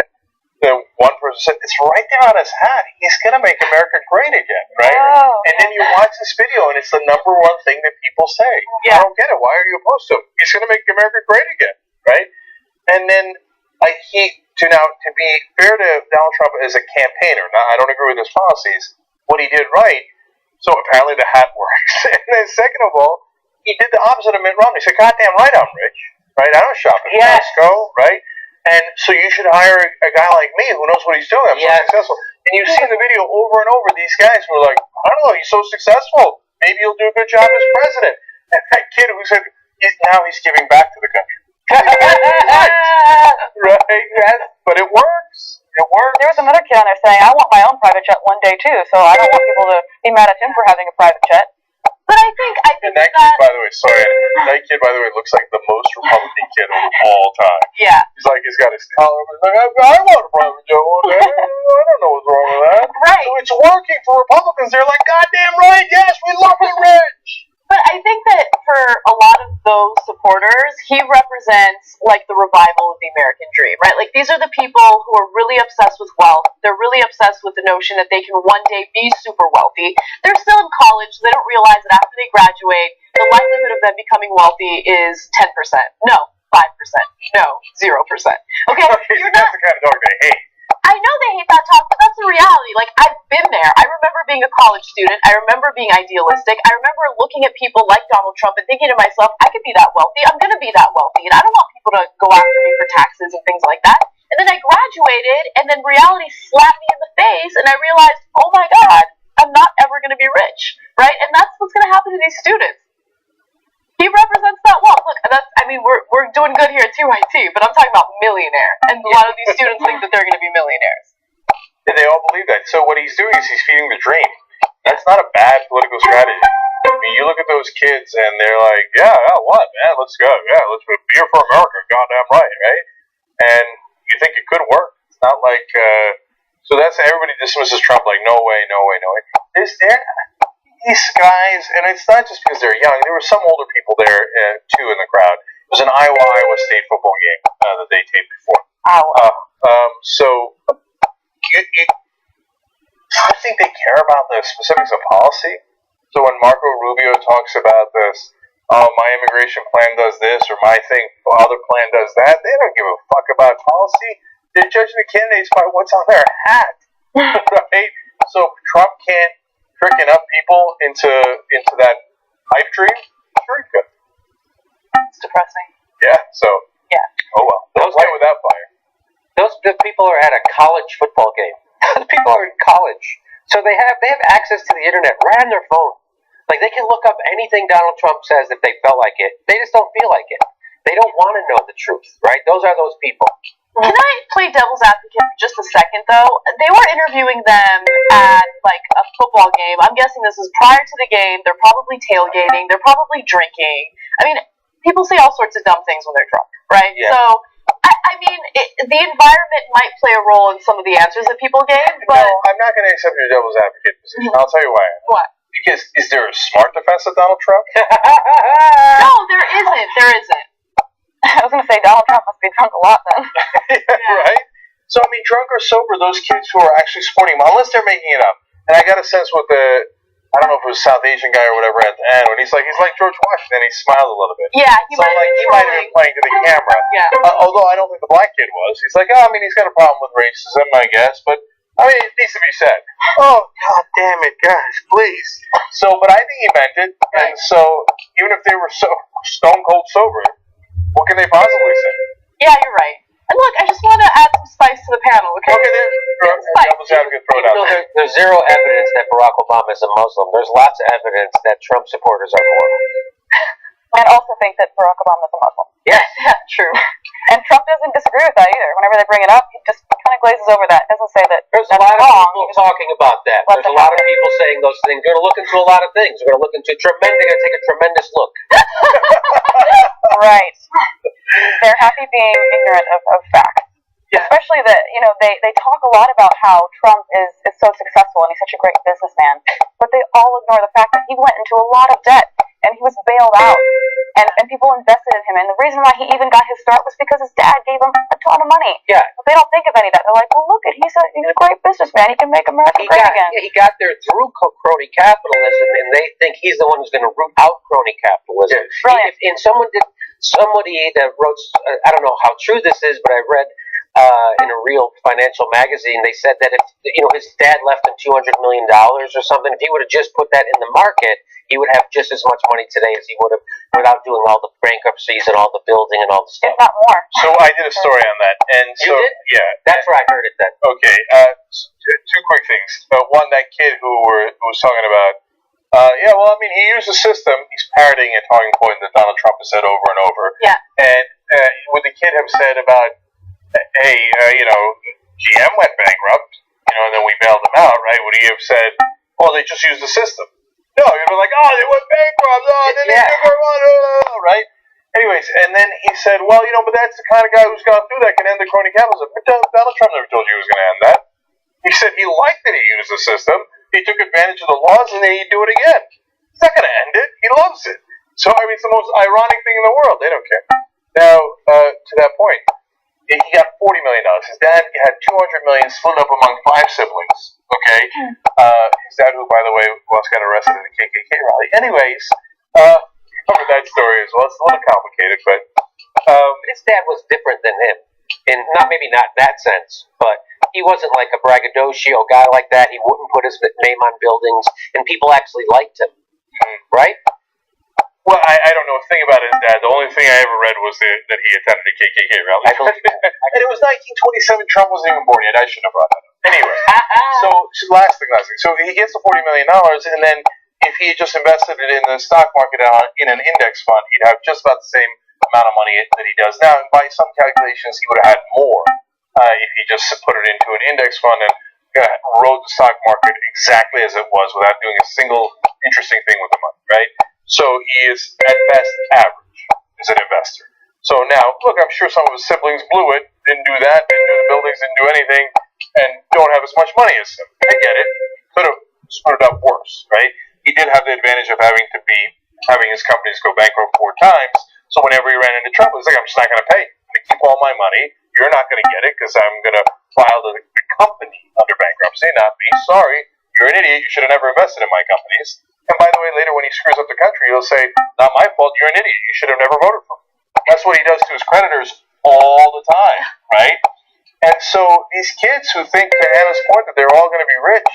The one person said, "It's right there on his hat. He's going to make America great again," right? Oh. And then you watch this video, and it's the number one thing that people say. Yeah. I don't get it. Why are you opposed to him? He's going to make America great again, right? And then to be fair to Donald Trump as a campaigner, now I don't agree with his policies. What he did right, so apparently the hat works. And then second of all, he did the opposite of Mitt Romney. He said, "Goddamn right, I'm rich, right? I don't shop at Costco, right? And so you should hire a guy like me who knows what he's doing. I'm so successful." And you see in the video over and over these guys who are like, "I don't know, he's so successful. Maybe he'll do a good job as president." And that kid who said, now he's giving back to the country. Right? Yes, but it works. It works. There was another kid on there saying, "I want my own private jet one day too, so I don't want people to be mad at him for having a private jet." But I think And that kid, by the way, looks like the most Republican kid of all time. Yeah. He's got his collar. He's like, I want a private jet one day. I don't know what's wrong with that. Right. So it's working for Republicans. They're like, "Goddamn right, yes, we love the rich." But I think that for a lot of those supporters, he represents like the revival of the American dream, right? Like these are the people who are really obsessed with wealth. They're really obsessed with the notion that they can one day be super wealthy. They're still in college, so they don't realize that after they graduate, the likelihood of them becoming wealthy is 10%. No, 5%. No, 0%. Okay, you're not. That's the kind of dog they hate. I know they hate that talk, but that's the reality. Like, I've been there. I remember being a college student. I remember being idealistic. I remember looking at people like Donald Trump and thinking to myself, I could be that wealthy. I'm going to be that wealthy. And I don't want people to go after me for taxes and things like that. And then I graduated, and then reality slapped me in the face, and I realized, oh my God, I'm not ever going to be rich, right? And that's what's going to happen to these students. He represents that wealth. Look, we're doing good here at TYT, but I'm talking about millionaire. And a lot of these students think that they're going to be millionaires. And they all believe that. So what he's doing is he's feeding the dream. That's not a bad political strategy. I mean, you look at those kids, and they're like, yeah, what, man? Let's go. Yeah, let's put beer for America. Goddamn right, right? And you think it could work. It's not like, so that's, everybody dismisses Trump like, no way, no way, no way. These guys, and it's not just because they're young. There were some older people there too in the crowd. It was an Iowa State football game that they taped before. So I think they care about the specifics of policy. So when Marco Rubio talks about this, my immigration plan does this, or my other plan does that, they don't give a fuck about policy. They're judging the candidates by what's on their hat, right? So Trump can't trick enough people into that hype dream. Sure, he could. It's depressing. Yeah. So. Yeah. Oh well. Don't play with that fire. The people are at a college football game. Those people are in college, so they have access to the internet right on their phone. Like they can look up anything Donald Trump says if they felt like it. They just don't feel like it. They don't want to know the truth, right? Those are those people. Can I play devil's advocate for just a second, though? They were interviewing them at, like, a football game. I'm guessing this is prior to the game. They're probably tailgating. They're probably drinking. I mean, people say all sorts of dumb things when they're drunk, right? Yeah. So, the environment might play a role in some of the answers that people gave, but... No, I'm not going to accept your devil's advocate position. I'll tell you why. What? Because is there a smart defense of Donald Trump? No, there isn't. There isn't. I was going to say Donald Trump must be drunk a lot then. Right? So, I mean, drunk or sober, those kids who are actually supporting him, unless they're making it up. And I got a sense with I don't know if it was South Asian guy or whatever at the end, when he's like George Washington, he smiled a little bit. Yeah, he So might like he might have been playing to the camera. Yeah. Although I don't think the black kid was. He's like, oh, I mean, he's got a problem with racism, I guess, but I mean, it needs to be said. Oh, God damn it, guys, please. So, but I think he meant it, and so even if they were so stone cold sober, what can they possibly say? Yeah, you're right. And look, I just want to add some spice to the panel, okay? Okay, devil's advocate, throw it out there. There's zero evidence that Barack Obama is a Muslim. There's lots of evidence that Trump supporters are moral. And also think that Barack Obama is a Muslim. Yes. Yeah, true. And Trump doesn't disagree with that either. Whenever they bring it up, he just kind of glazes over that. Doesn't say that There's a that's lot of wrong. people talking about that. There's a lot of people saying those things. We're going to look into a lot of things. We're going to look into they're going to take a tremendous look. Right. They're happy being ignorant of facts. Yeah. Especially that, they talk a lot about how Trump is so successful and he's such a great businessman, but they all ignore the fact that he went into a lot of debt and he was bailed out and people invested in him. And the reason why he even got his start was because his dad gave him a ton of money. Yeah. But they don't think of any of that. They're like, well, look, he's a great businessman. He can make America great again. Yeah, he got there through crony capitalism, and they think he's the one who's going to root out crony capitalism. Yeah. Brilliant. And somebody that wrote, I don't know how true this is, but I read in a real financial magazine, they said that if his dad left him $200 million or something, if he would have just put that in the market, he would have just as much money today as he would have without doing all the bankruptcies and all the building and all the stuff. If not more. So I did a story on that, and You did? Yeah, That's where I heard it then. okay. Two quick things. One, that kid who was talking about. Yeah, well, I mean, he used the system. He's parroting a talking point that Donald Trump has said over and over. Yeah. And would the kid have said about, hey, GM went bankrupt, and then we bailed them out, right? Would he have said, oh, they just used the system? No, he'd be like, oh, they went bankrupt, oh, then they took our money, right? Anyways, and then he said, well, but that's the kind of guy who's gone through that can end the crony capitalism. But Donald Trump never told you he was going to end that. He said he liked that he used the system. He took advantage of the laws, and then he'd do it again. He's not going to end it. He loves it. So, I mean, it's the most ironic thing in the world. They don't care. Now, to that point, he got $40 million. His dad had $200 million split up among 5 siblings. Okay? His dad, who, by the way, once got arrested at a KKK rally. Anyways, covered that story as well. It's a little complicated, but his dad was different than him. In maybe not that sense, but he wasn't like a braggadocio guy like that. He wouldn't put his name on buildings, and people actually liked him, right? Well, I don't know a thing about his dad. The only thing I ever read was that he attended a KKK rally. And it was 1927. Trump wasn't even born yet. I shouldn't have brought that up. Anyway, so last thing. So he gets the $40 million, and then if he had just invested it in the stock market in an index fund, he'd have just about the same amount of money that he does now. And by some calculations, he would have had more if he just put it into an index fund and rode the stock market exactly as it was without doing a single interesting thing with the money, right? So he is, at best, average as an investor. So now, look, I'm sure some of his siblings blew it, didn't do that, didn't do the buildings, didn't do anything, and don't have as much money as him. I get it. Could have screwed it up worse, right? He did have the advantage of having his companies go bankrupt 4 times, so whenever he ran into trouble, he's like, I'm just not going to pay. I'm going to keep all my money. You're not going to get it because I'm going to file the company under bankruptcy, not me. Sorry, you're an idiot. You should have never invested in my companies. And by the way, later when he screws up the country, he'll say, not my fault, you're an idiot. You should have never voted for me. That's what he does to his creditors all the time, right? And so these kids who think, to Anna's point, that they're all going to be rich,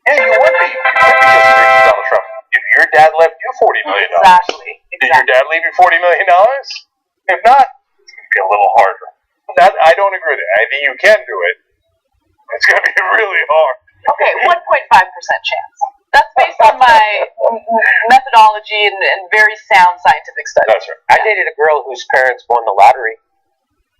yeah, you would be. You would be just as rich as Donald Trump. If your dad left you $40 million. Exactly. Did your dad leave you $40 million? If not, it's going to be a little harder. I don't agree with it. I think you can do it. It's going to be really hard. Okay, 1.5% chance. That's based on my methodology and very sound scientific studies. That's right. I dated a girl whose parents won the lottery.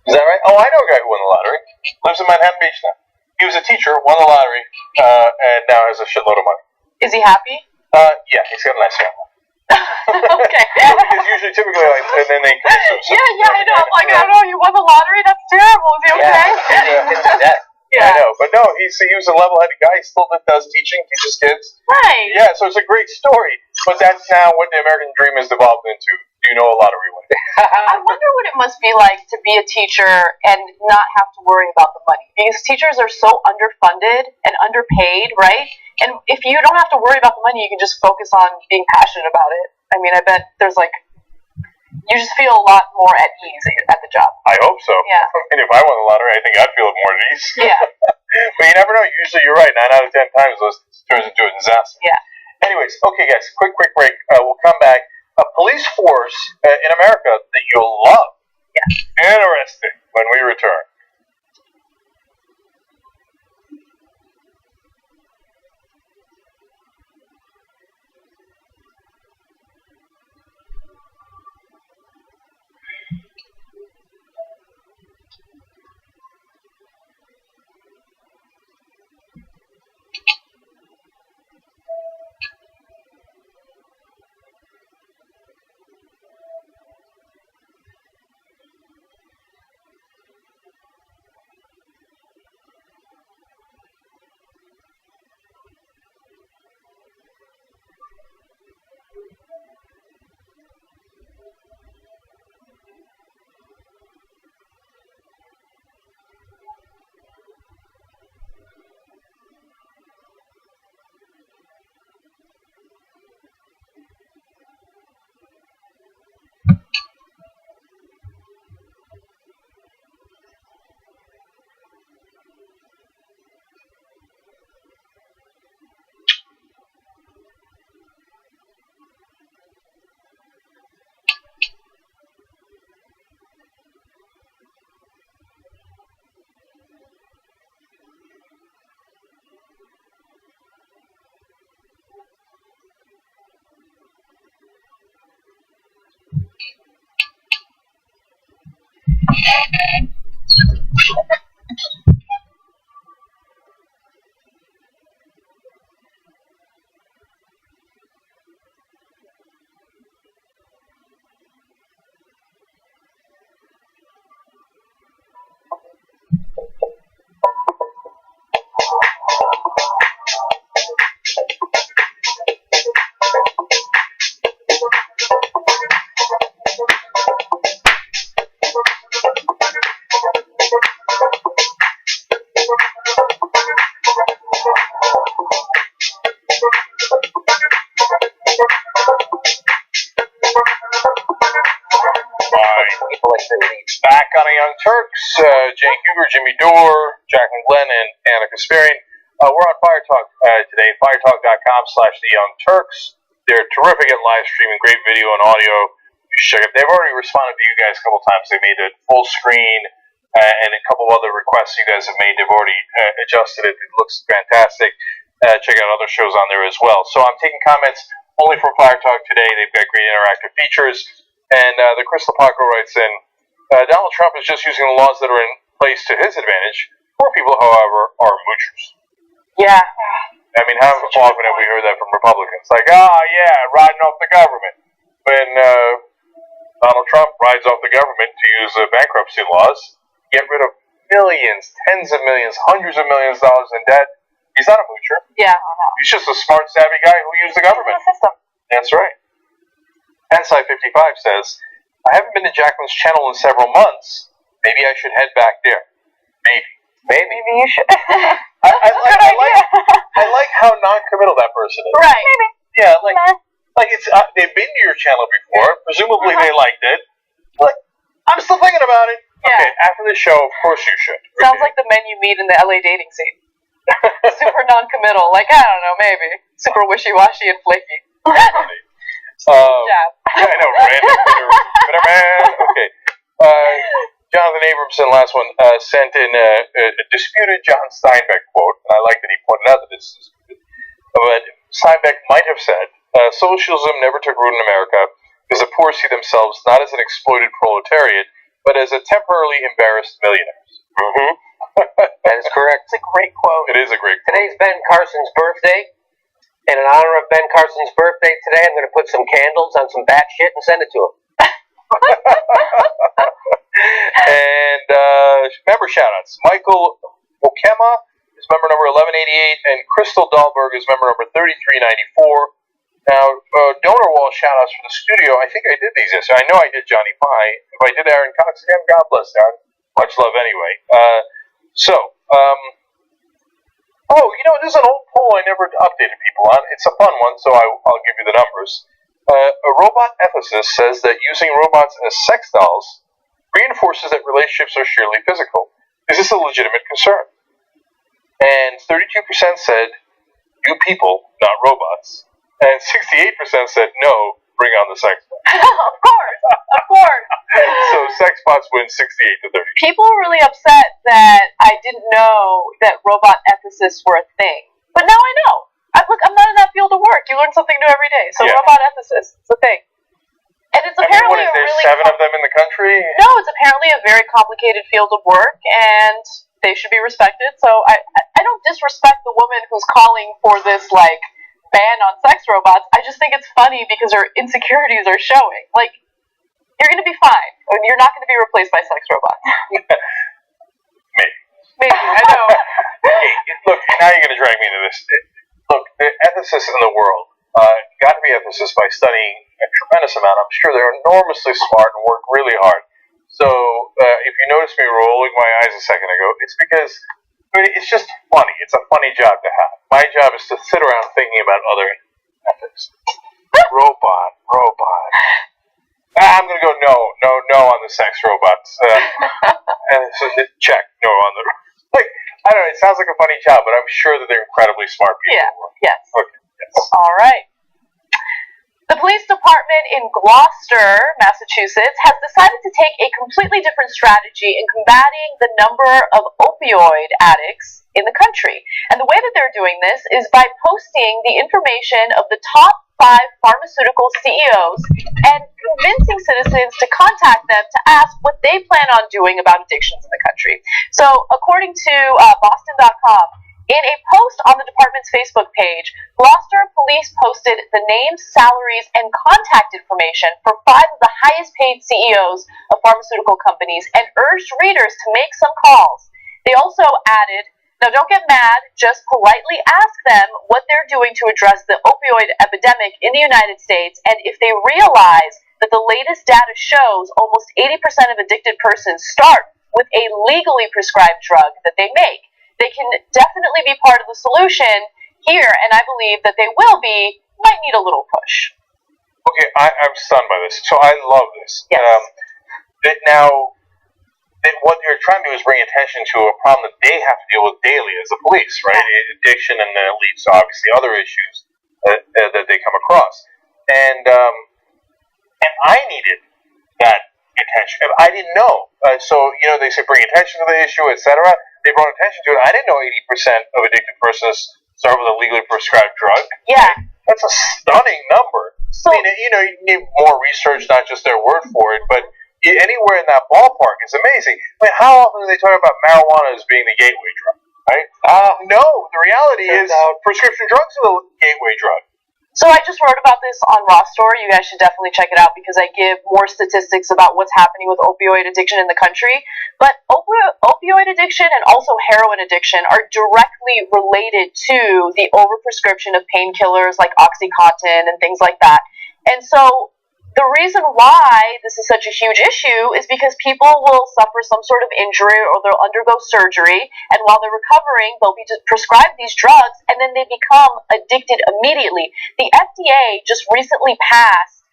Is that right? Oh, I know a guy who won the lottery. Lives in Manhattan Beach now. He was a teacher, won the lottery, and now has a shitload of money. Is he happy? Yeah, he's got a nice family. Okay. Because usually, typically, and then they commit suicide. Yeah, I know. I'm like, I don't know, you won the lottery? That's terrible. Is he okay? Yeah, I know. But no, he was a level-headed guy. He still does teaching, teaches kids. Right. Yeah, so it's a great story. But that's now what the American dream has devolved into. Do you know a lottery winner? I wonder what it must be like to be a teacher and not have to worry about the money. Because teachers are so underfunded and underpaid, right? And if you don't have to worry about the money, you can just focus on being passionate about it. I mean, I bet there's like, you just feel a lot more at ease at the job. I hope so. Yeah. I mean, if I won the lottery, I think I'd feel more at ease. Yeah. But you never know. Usually you're right. 9 out of 10 times this turns into a disaster. Yeah. Anyways, okay, guys, quick break. We'll come back. A police force in America that you'll love. Yeah. Interesting. When we return. Back on the Young Turks, Jay Huber, Jimmy Dore, Jacqueline Glenn, and Anna Kasparian. We're on Fire Talk today, firetalk.com/The Young Turks. They're terrific at live streaming, great video and audio. You should check it. They've already responded to you guys a couple times. They made it full screen and a couple other requests you guys have made. They've already adjusted it. It looks fantastic. Check out other shows on there as well. So I'm taking comments only from Fire Talk today. They've got great interactive features. And the Crystal Paco writes in, Donald Trump is just using the laws that are in place to his advantage. Poor people, however, are moochers. Yeah. I mean, how often have we heard that from Republicans? Like, riding off the government. When Donald Trump rides off the government to use bankruptcy laws, get rid of millions, tens of millions, hundreds of millions of dollars in debt, he's not a moocher. Yeah. He's just a smart, savvy guy who used the government. The system. That's right. Pansai55 says, I haven't been to Jacqueline's channel in several months. Maybe I should head back there. Maybe you should. I like how non-committal that person is. Right. Maybe. Yeah, like it's they've been to your channel before. Presumably they liked it. But I'm still thinking about it. Yeah. Okay, after the show, of course you should. Sounds like the men you meet in the LA dating scene. Super non-committal. Like, I don't know, maybe. Super wishy-washy and flaky. Yeah, I know, random Twitter man. Okay. Jonathan Abramson, last one, sent in a disputed John Steinbeck quote, and I like that he pointed out that it's disputed. But Steinbeck might have said, socialism never took root in America because the poor see themselves not as an exploited proletariat, but as a temporarily embarrassed millionaires. Mm-hmm. That is correct. It's a great quote. It is a great quote. Today's Ben Carson's birthday. And in honor of Ben Carson's birthday today, I'm going to put some candles on some bat shit and send it to him. And member shoutouts. Michael Okema is member number 1188, and Crystal Dahlberg is member number 3394. Now, donor wall shoutouts for the studio. I think I did these yesterday. I know I did Johnny Pie. If I did Aaron Cox again, God bless Aaron. Much love anyway. Oh, there's an old poll I never updated people on. It's a fun one, so I'll give you the numbers. A robot ethicist says that using robots as sex dolls reinforces that relationships are sheerly physical. Is this a legitimate concern? And 32% said, you people, not robots. And 68% said, no, bring on the sex bots. Of course. So sex bots win 68 to 30. People were really upset that I didn't know that robot ethicists were a thing. But now I know. Look, I'm not in that field of work. You learn something new every day. So robot ethicists, it's a thing. And it's apparently there's 7 of them in the country? No, it's apparently a very complicated field of work, and they should be respected. So I don't disrespect the woman who's calling for this, ban on sex robots. I just think it's funny because her insecurities are showing. You're going to be fine. You're not going to be replaced by sex robots. Maybe, I know. Hey, look, now you're going to drag me into this. Look, the ethicists in the world got to be ethicists by studying a tremendous amount. I'm sure they're enormously smart and work really hard. So if you noticed me rolling my eyes a second ago, it's because it's just funny. It's a funny job to have. My job is to sit around thinking about other ethics. Robot. I'm going to go no on the sex robots. And so check, no on the... I don't know, it sounds like a funny job, but I'm sure that they're incredibly smart people. Yeah, yes. Okay, yes. All right. The police department in Gloucester, Massachusetts, has decided to take a completely different strategy in combating the number of opioid addicts in the country. And the way that they're doing this is by posting the information of the top 5 pharmaceutical CEOs and convincing citizens to contact them to ask what they plan on doing about addictions in the country. So, according to Boston.com, in a post on the department's Facebook page, Gloucester police posted the names, salaries, and contact information for 5 of the highest paid CEOs of pharmaceutical companies and urged readers to make some calls. They also added, now don't get mad, just politely ask them what they're doing to address the opioid epidemic in the United States, and if they realize that the latest data shows almost 80% of addicted persons start with a legally prescribed drug that they make. They can definitely be part of the solution here, and I believe that they will be, might need a little push. Okay, I'm stunned by this. So I love this. Yes. What they're trying to do is bring attention to a problem that they have to deal with daily as the police, right? Yeah. Addiction, and then it leads to obviously other issues that they come across. And I needed that attention. I didn't know. So they say bring attention to the issue, etc. They brought attention to it. I didn't know 80% of addicted persons start with a legally prescribed drug. Yeah. Right? That's a stunning number. So, you need more research, not just their word for it, but anywhere in that ballpark is amazing. How often do they talk about marijuana as being the gateway drug, right? No, the reality is prescription drugs are the gateway drug. So I just wrote about this on Raw Story. You guys should definitely check it out because I give more statistics about what's happening with opioid addiction in the country. But opioid addiction and also heroin addiction are directly related to the overprescription of painkillers like OxyContin and things like that. And so the reason why this is such a huge issue is because people will suffer some sort of injury or they'll undergo surgery, and while they're recovering, they'll be prescribed these drugs, and then they become addicted immediately. The FDA just recently passed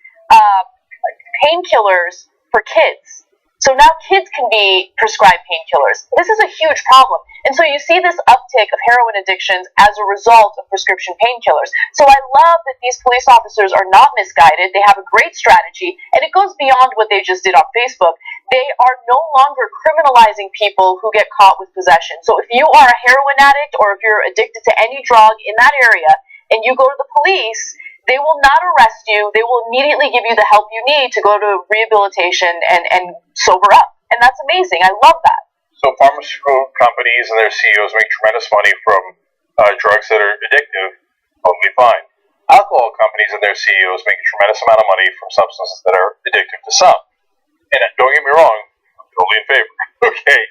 painkillers for kids. So now kids can be prescribed painkillers. This is a huge problem. And so you see this uptick of heroin addictions as a result of prescription painkillers. So I love that these police officers are not misguided. They have a great strategy, and it goes beyond what they just did on Facebook. They are no longer criminalizing people who get caught with possession. So if you are a heroin addict or if you're addicted to any drug in that area and you go to the police, they will not arrest you. They will immediately give you the help you need to go to rehabilitation and sober up. And that's amazing. I love that. So pharmaceutical companies and their CEOs make tremendous money from drugs that are addictive. Totally fine. Alcohol companies and their CEOs make a tremendous amount of money from substances that are addictive to some. And don't get me wrong, I'm totally in favor. Okay.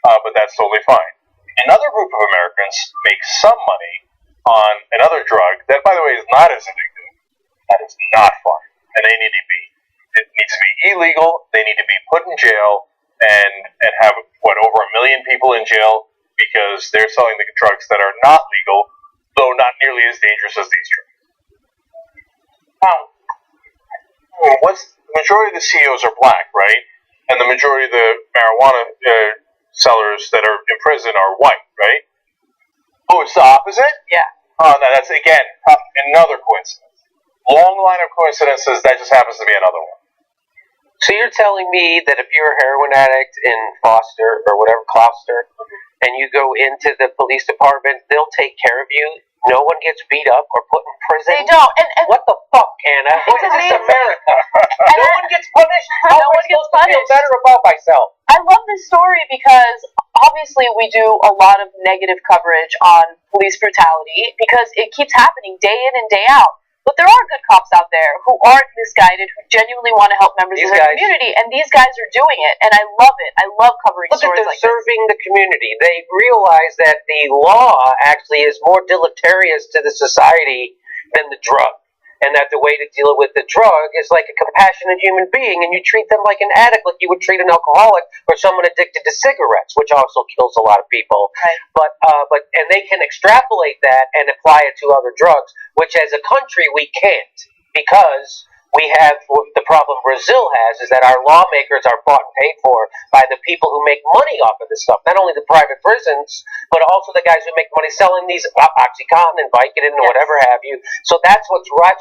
But that's totally fine. Another group of Americans make some money on another drug that, by the way, is not as addictive. That is not fun. And it needs to be illegal. They need to be put in jail and have, over 1 million people in jail because they're selling the drugs that are not legal, though not nearly as dangerous as these drugs. The majority of the CEOs are black, right? And the majority of the marijuana sellers that are in prison are white, right? Oh, it's the opposite? Yeah. Oh, no, that's, again, another coincidence. Long line of coincidences, that just happens to be another one. So you're telling me that if you're a heroin addict in Foster or whatever, Gloucester, and you go into the police department, they'll take care of you? No one gets beat up or put in prison? They don't. And what the fuck, Hannah? It's This is amazing. America. No one gets punished? How No am I one gets supposed to feel punished. better about myself? I love this story because obviously we do a lot of negative coverage on police brutality because it keeps happening day in and day out. But there are good cops out there who aren't misguided, who genuinely want to help members of their community, and these guys are doing it, and I love it. I love covering stories like this. They're serving the community. They realize that the law actually is more deleterious to the society than the drug, and that the way to deal with the drug is like a compassionate human being, and you treat them like an addict, like you would treat an alcoholic or someone addicted to cigarettes, which also kills a lot of people. Right. But they can extrapolate that and apply it to other drugs, which as a country we can't, because we have the problem Brazil has is that our lawmakers are bought and paid for by the people who make money off of this stuff. Not only the private prisons, but also the guys who make money selling these OxyContin and Vicodin and whatever have you. So that's what's wrong.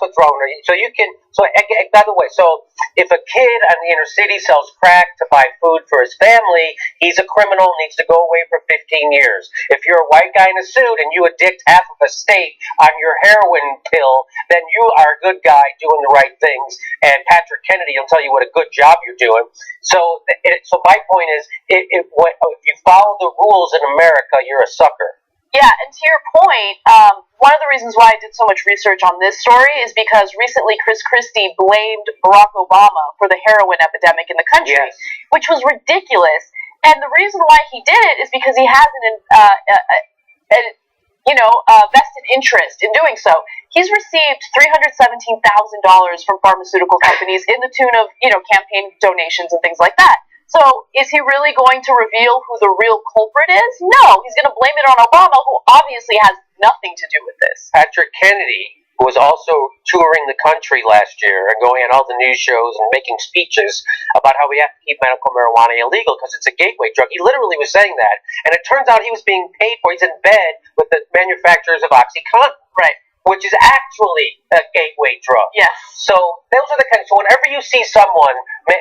So you can. So by the way, so if a kid in the inner city sells crack to buy food for his family, he's a criminal and needs to go away for 15 years. If you're a white guy in a suit and you addict half of a state on your heroin pill, then you are a good guy doing the right things. And Patrick Kennedy will tell you what a good job you're doing. So my point is, if you follow the rules in America, you're a sucker. Yeah, and to your point, one of the reasons why I did so much research on this story is because recently Chris Christie blamed Barack Obama for the heroin epidemic in the country, yes, which was ridiculous. And the reason why he did it is because he has vested interest in doing so. He's received $317,000 from pharmaceutical companies in the tune of, campaign donations and things like that. So is he really going to reveal who the real culprit is? No, he's going to blame it on Obama, who obviously has nothing to do with this. Patrick Kennedy was also touring the country last year and going on all the news shows and making speeches about how we have to keep medical marijuana illegal because it's a gateway drug. He literally was saying that. And it turns out he was being paid for. He's in bed with the manufacturers of OxyContin. Right. Which is actually a gateway drug. Yes. So those are the kinds. So whenever you see someone,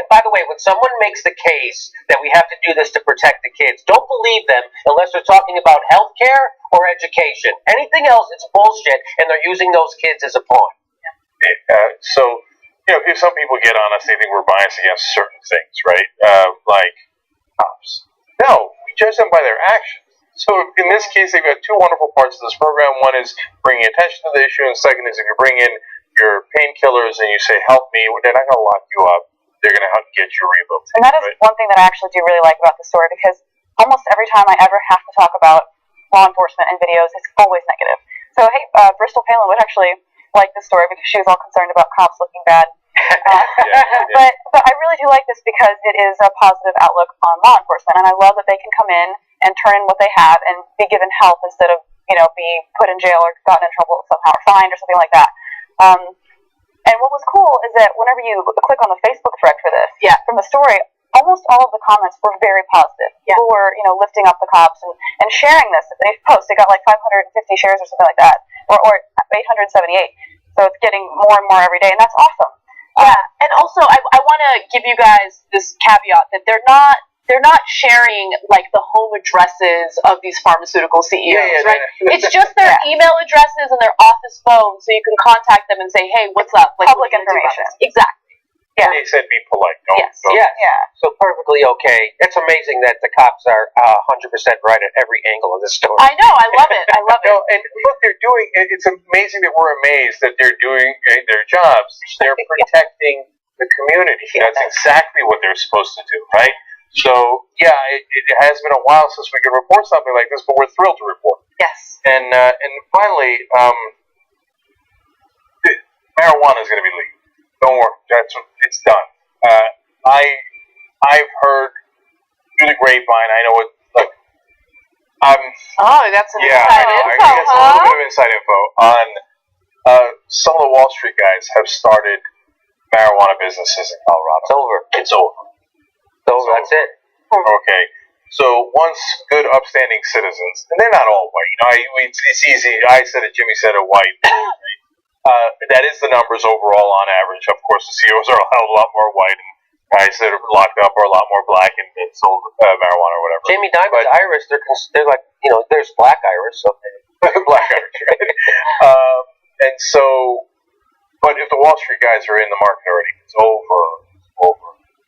by the way, when someone makes the case that we have to do this to protect the kids, don't believe them unless they're talking about healthcare or education. Anything else, it's bullshit, and they're using those kids as a pawn. If some people get on us, they think we're biased against certain things, right? Like cops. No, we judge them by their actions. So in this case, they've got two wonderful parts of this program. One is bringing attention to the issue, and second is if you bring in your painkillers and you say, help me, they're not going to lock you up. They're going to help get you rehabilitated. And that is one thing that I actually do really like about the story, because almost every time I ever have to talk about law enforcement in videos, it's always negative. So, hey, Bristol Palin would actually like this story because she was all concerned about cops looking bad. But I really do like this because it is a positive outlook on law enforcement, and I love that they can come in and turn in what they have and be given help instead of, being put in jail or gotten in trouble somehow or fined or something like that. And what was cool is that whenever you click on the Facebook thread for this, from the story, almost all of the comments were very positive. Yeah. People were, lifting up the cops and sharing this. They post. They got like 550 shares or something like that, or 878. So it's getting more and more every day, and that's awesome. Yeah, and also I want to give you guys this caveat that they're not sharing like the home addresses of these pharmaceutical CEOs, right? It's just their email addresses and their office phones, so you can contact them and say, "Hey, what's up?" Like public information. Exactly. Yeah. They said be polite. So perfectly okay. It's amazing that the cops are 100% right at every angle of this story. I know. I love it. I love it. And what they're doing, it's amazing that we're amazed that they're doing their jobs. They're protecting the community. That's exactly what they're supposed to do, right? So, it has been a while since we could report something like this, but we're thrilled to report. Yes. And finally, marijuana is going to be legal. Don't worry, it's done. I've heard through the grapevine. I know That's an Yeah, inside I info, guess a little huh? bit of inside info on some of the Wall Street guys have started marijuana businesses in Colorado. It's over. It's over. That's it. Okay. So once good, upstanding citizens, and they're not all white. It's easy. I said it. Jimmy said it. White. That is the numbers overall on average. Of course, the CEOs are a hell of a lot more white, and guys that are locked up are a lot more black and sold marijuana or whatever. Jamie Dimon's Irish. They're like, there's black Irish. So black Irish, right? And so, but if the Wall Street guys are in the market already, it's over.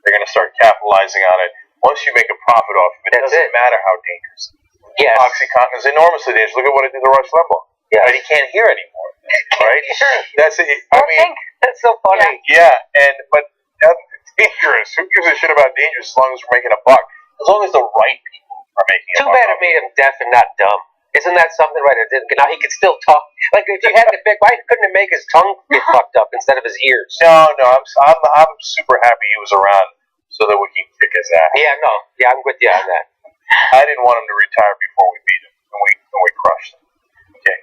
They're going to start capitalizing on it. Once you make a profit off of it, it doesn't matter how dangerous. Yes. OxyContin is enormously dangerous. Look at what it did to Rush Limbaugh. Yeah. Right? He can't hear anymore. Right? That's it. That's so funny. Yeah, but that's dangerous. Who gives a shit about dangerous as long as we're making a buck? As long as the right people are making a buck. Too bad it made him deaf and not dumb. Isn't that something, right? Now he could still talk. Like if he had the big, why couldn't it make his tongue get fucked up instead of his ears? No. I'm super happy he was around so that we can kick his ass. Yeah, I'm with you on that. I didn't want him to retire before we beat him, and we crushed him. Okay.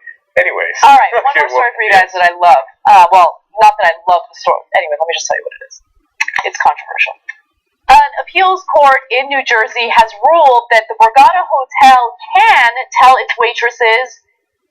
Anyways. All right, one more story for you guys that I love. Well, not that I love the story. Anyway, let me just tell you what it is. It's controversial. An appeals court in New Jersey has ruled that the Borgata Hotel can tell its waitresses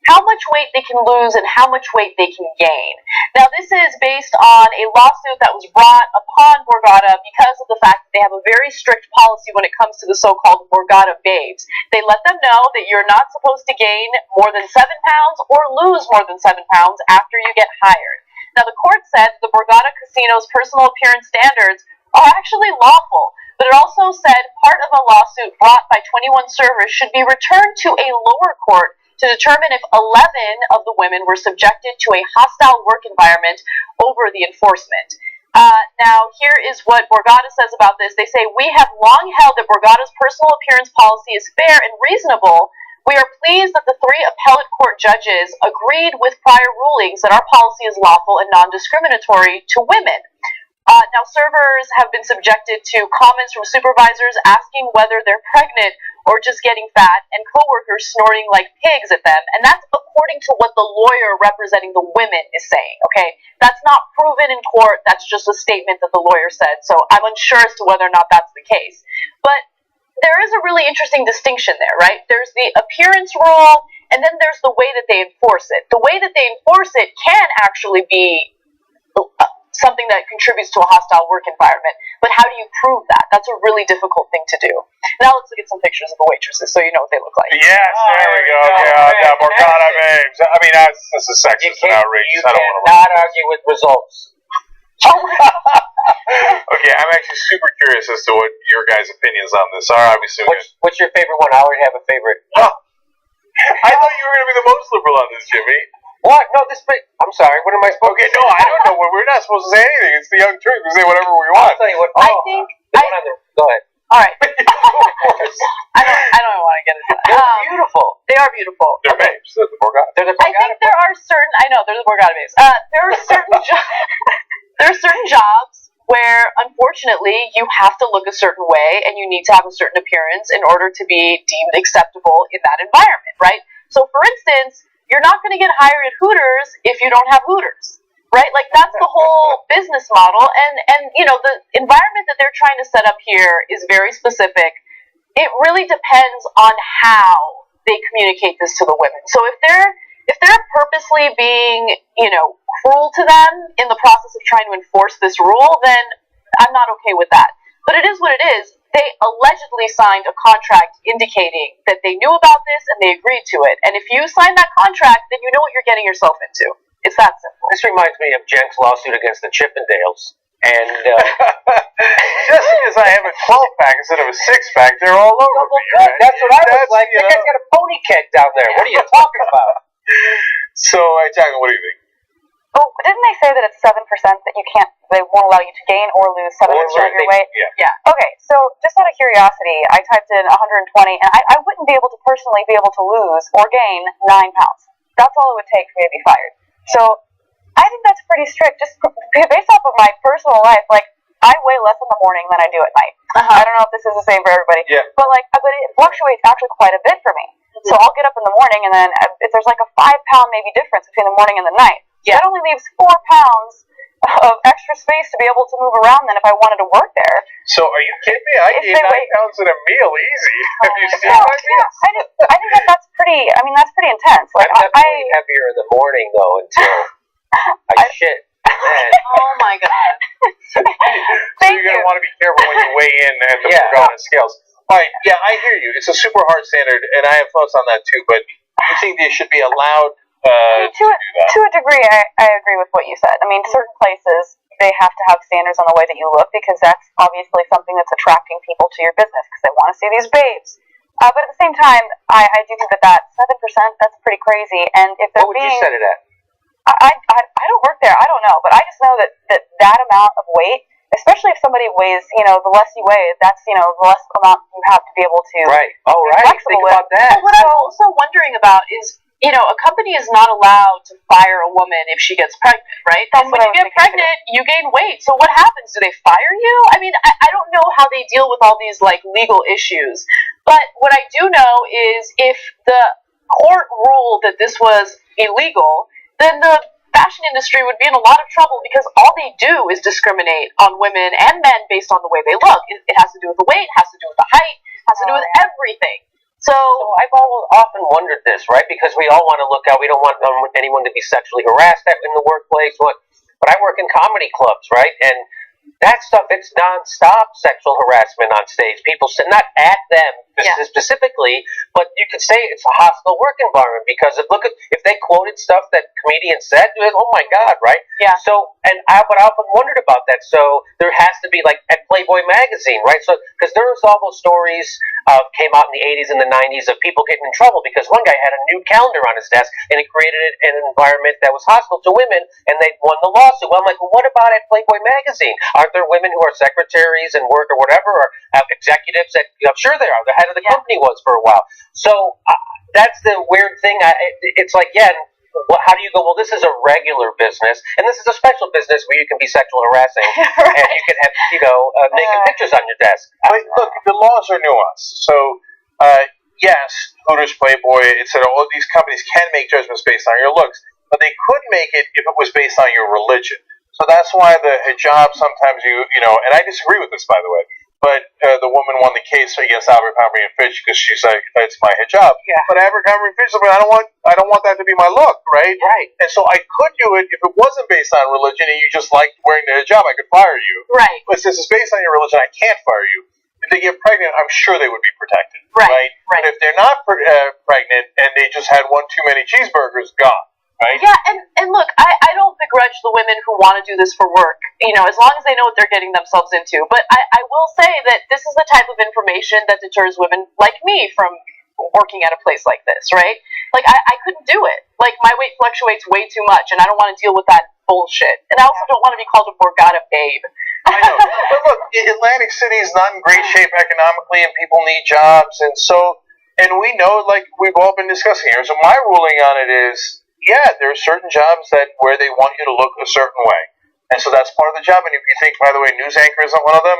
how much weight they can lose and how much weight they can gain. Now, this is based on a lawsuit that was brought upon Borgata because of the fact that they have a very strict policy when it comes to the so-called Borgata babes. They let them know that you're not supposed to gain more than 7 pounds or lose more than 7 pounds after you get hired. Now, the court said the Borgata Casino's personal appearance standards are actually lawful, but it also said part of a lawsuit brought by 21 servers should be returned to a lower court to determine if 11 of the women were subjected to a hostile work environment over the enforcement. Now, here is what Borgata says about this. They say, we have long held that Borgata's personal appearance policy is fair and reasonable. We are pleased that the 3 appellate court judges agreed with prior rulings that our policy is lawful and non-discriminatory to women. Now, servers have been subjected to comments from supervisors asking whether they're pregnant or just getting fat, and coworkers snorting like pigs at them, and that's according to what the lawyer representing the women is saying, okay? That's not proven in court, that's just a statement that the lawyer said, so I'm unsure as to whether or not that's the case. But there is a really interesting distinction there, right? There's the appearance rule, and then there's the way that they enforce it. The way that they enforce it can actually be something that contributes to a hostile work environment. But how do you prove that? That's a really difficult thing to do. Now let's look at some pictures of the waitresses so you know what they look like. Yes, there we go. Yeah, Borgata babes. I mean, this is sexist and outrageous. You cannot argue with results. Okay, I'm actually super curious as to what your guys' opinions on this are. Obviously, what's your favorite one? I already have a favorite. I thought you were going to be the most liberal on this, Jimmy. What? No, I'm sorry. What am I supposed to say? Okay, no, I don't know. We're not supposed to say anything. It's the young truth. We say whatever we want. I'll tell you what. I think. Go ahead. All right. I don't want to get into that. They're beautiful. They are beautiful. They're babes. They're the Borgata. I think there are certain. I know they're the Borgata babes. There are certain. There are certain jobs where, unfortunately, you have to look a certain way and you need to have a certain appearance in order to be deemed acceptable in that environment, right? So, for instance, you're not going to get hired at Hooters if you don't have Hooters, right? Like, that's the whole business model. And you know, the environment that they're trying to set up here is very specific. It really depends on how they communicate this to the women. So if they're purposely being, you know, cruel to them in the process of trying to enforce this rule, then I'm not okay with that. But it is what it is. They allegedly signed a contract indicating that they knew about this and they agreed to it. And if you sign that contract, then you know what you're getting yourself into. It's that simple. This reminds me of Jenk's lawsuit against the Chippendales. And just because I have a 12-pack instead of a 6-pack, they're all over me. Right? That's what I was like. You guys got a pony keg down there. What are you talking about? So, Jackson, what do you think? Oh, didn't they say that it's 7% that they won't allow you to gain or lose 7% of your weight? Yeah. Okay, so just out of curiosity, I typed in 120, and I wouldn't be able to personally be able to lose or gain 9 pounds. That's all it would take for me to be fired. So I think that's pretty strict, just based off of my personal life. Like, I weigh less in the morning than I do at night. I don't know if this is the same for everybody, but it fluctuates actually quite a bit for me. So I'll get up in the morning, and then if there's like a 5-pound maybe difference between the morning and the night, that only leaves 4 pounds of extra space to be able to move around than if I wanted to work there. So are you kidding me? I gained 9 pounds in a meal, easy. Have you seen my meals? I think that's pretty. I mean, that's pretty intense. Like I'm definitely heavier in the morning though until I shit. Oh my god. So you're going to want to be careful when you weigh in at the Morgana scales. All right, yeah, I hear you. It's a super hard standard, and I have thoughts on that too, but you think they should be allowed to do that? To a degree, I agree with what you said. I mean, certain places, they have to have standards on the way that you look because that's obviously something that's attracting people to your business because they want to see these babes. But at the same time, I do think that 7%, that's pretty crazy. And if they're what would you set it at? I don't work there. I don't know, but I just know that amount of weight, especially if somebody weighs, the less you weigh, that's the less amount you have to be able to. Right. Oh, right. Think about that. Well, what I'm also wondering about is, a company is not allowed to fire a woman if she gets pregnant, right? And when you get pregnant, you gain weight. So what happens? Do they fire you? I mean, I don't know how they deal with all these legal issues. But what I do know is if the court ruled that this was illegal, then the fashion industry would be in a lot of trouble because all they do is discriminate on women and men based on the way they look. It has to do with the weight, has to do with the height, has to do with everything. So I've often wondered this, right? Because we all want to look out. We don't want anyone to be sexually harassed in the workplace. But I work in comedy clubs, right? And that stuff, it's nonstop sexual harassment on stage. People say, not at them specifically, but you could say it's a hostile work environment because if they quoted stuff that comedians said, oh my God, right? Yeah. So, and I often wondered about that. So there has to be at Playboy magazine, right? So, because there was all those stories came out in the 80s and the 90s of people getting in trouble because one guy had a nude calendar on his desk and it created an environment that was hostile to women and they won the lawsuit. Well, I'm like, well, what about at Playboy magazine? Aren't there women who are secretaries and work or whatever, or have executives that, I'm sure they are. The head of the company was for a while. So that's the weird thing. It's like, how do you go, well, this is a regular business, and this is a special business where you can be sexual harassing, and you can have, naked pictures on your desk. But look, the laws are nuanced. So, yes, Hooters, Playboy, etc., all these companies can make judgments based on your looks, but they could make it if it was based on your religion. So that's why the hijab sometimes and I disagree with this, by the way, but the woman won the case against Abercrombie and Fitch because she's like, it's my hijab. Yeah. But Abercrombie and Fitch is like, I don't want that to be my look, right? Right. And so I could do it if it wasn't based on religion and you just liked wearing the hijab, I could fire you. Right. But since it's based on your religion, I can't fire you. If they get pregnant, I'm sure they would be protected. Right. But if they're not pregnant and they just had one too many cheeseburgers, gone. Right? Yeah, and look, I don't begrudge the women who want to do this for work, as long as they know what they're getting themselves into. But I will say that this is the type of information that deters women like me from working at a place like this, right? I couldn't do it. My weight fluctuates way too much, and I don't want to deal with that bullshit. And I also don't want to be called a Borgata babe. I know. But look, Atlantic City is not in great shape economically, and people need jobs. And we know, we've all been discussing here. So my ruling on it is, there are certain jobs where they want you to look a certain way. And so that's part of the job. And if you think, by the way, news anchor isn't one of them,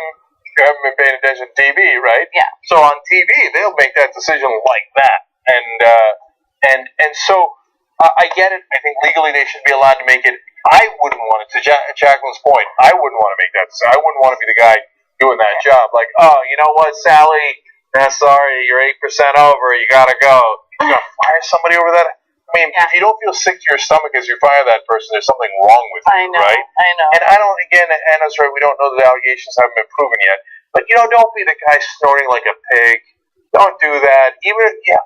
you haven't been paying attention to TV, right? Yeah. So on TV, they'll make that decision like that. And so I get it. I think legally they should be allowed to make it. I wouldn't want it. To Jacqueline's point, I wouldn't want to make that decision. I wouldn't want to be the guy doing that job. Like, oh, you know what, Sally? Sorry, you're 8% over. You got to go. You're going to fire somebody over that? I mean, if you don't feel sick to your stomach as you fire that person, there's something wrong with you, right? I know. And I don't, again, Anna's right, we don't know that the allegations haven't been proven yet. But, don't be the guy snorting like a pig. Don't do that.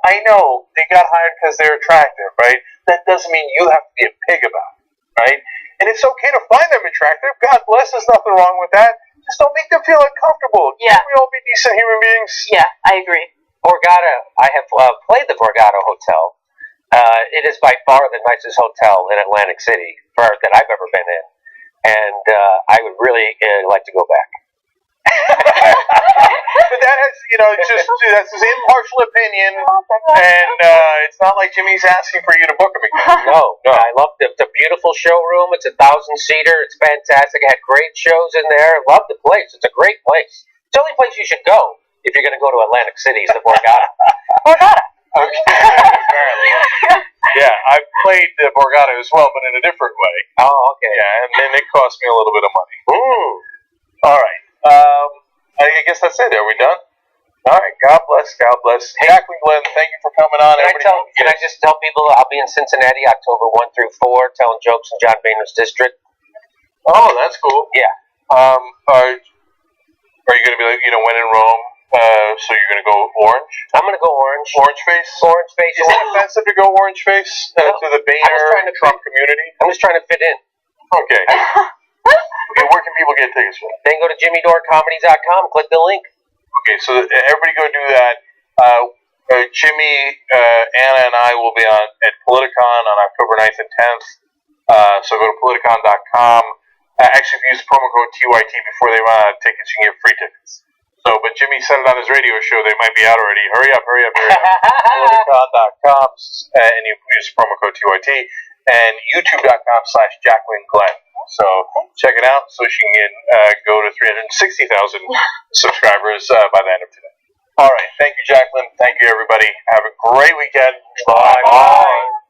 I know they got hired because they're attractive, right? That doesn't mean you have to be a pig about it, right? And it's okay to find them attractive. God bless, there's nothing wrong with that. Just don't make them feel uncomfortable. Yeah. Can't we all be decent human beings? Yeah, I agree. Borgata, I have played the Borgata Hotel. It is by far the nicest hotel in Atlantic City that I've ever been in. And I would really like to go back. But that has, that's his impartial opinion, and it's not like Jimmy's asking for you to book him again. No. I love the beautiful showroom. It's 1,000-seater. It's fantastic. I had great shows in there. Love the place. It's a great place. It's the only place you should go if you're going to go to Atlantic City is the Borgata. Borgata. Okay, apparently. Yeah, I've played Borgata as well, but in a different way. Oh, okay. Yeah, and then it cost me a little bit of money. All right. I guess that's it. Are we done? All right. God bless. God bless. Hey, Jacqueline, Glenn, thank you for coming on. Can I just tell people I'll be in Cincinnati October 1 through 4 telling jokes in John Boehner's district? Oh, that's cool. Yeah. Are you going to be like, when in Rome? So you're going to go orange? I'm going to go orange. Orange face? Orange face. Is it offensive to go orange face to the Boehner Trump community? I'm just trying to fit in. Okay. Okay, where can people get tickets for that? Then go to jimmydorecomedy.com, click the link. Okay, so everybody go do that. Jimmy, Anna, and I will be at Politicon on October 9th and 10th. So go to politicon.com. Actually, if you use the promo code TYT before they run out of tickets, you can get free tickets. So, but Jimmy said it on his radio show. They might be out already. Hurry up, hurry up, hurry up. Politicon.com, and you use the promo code TYT. And youtube.com/Jacqueline Glenn. So check it out so she can go to 360,000 subscribers by the end of today. All right. Thank you, Jacqueline. Thank you, everybody. Have a great weekend. Bye. Bye.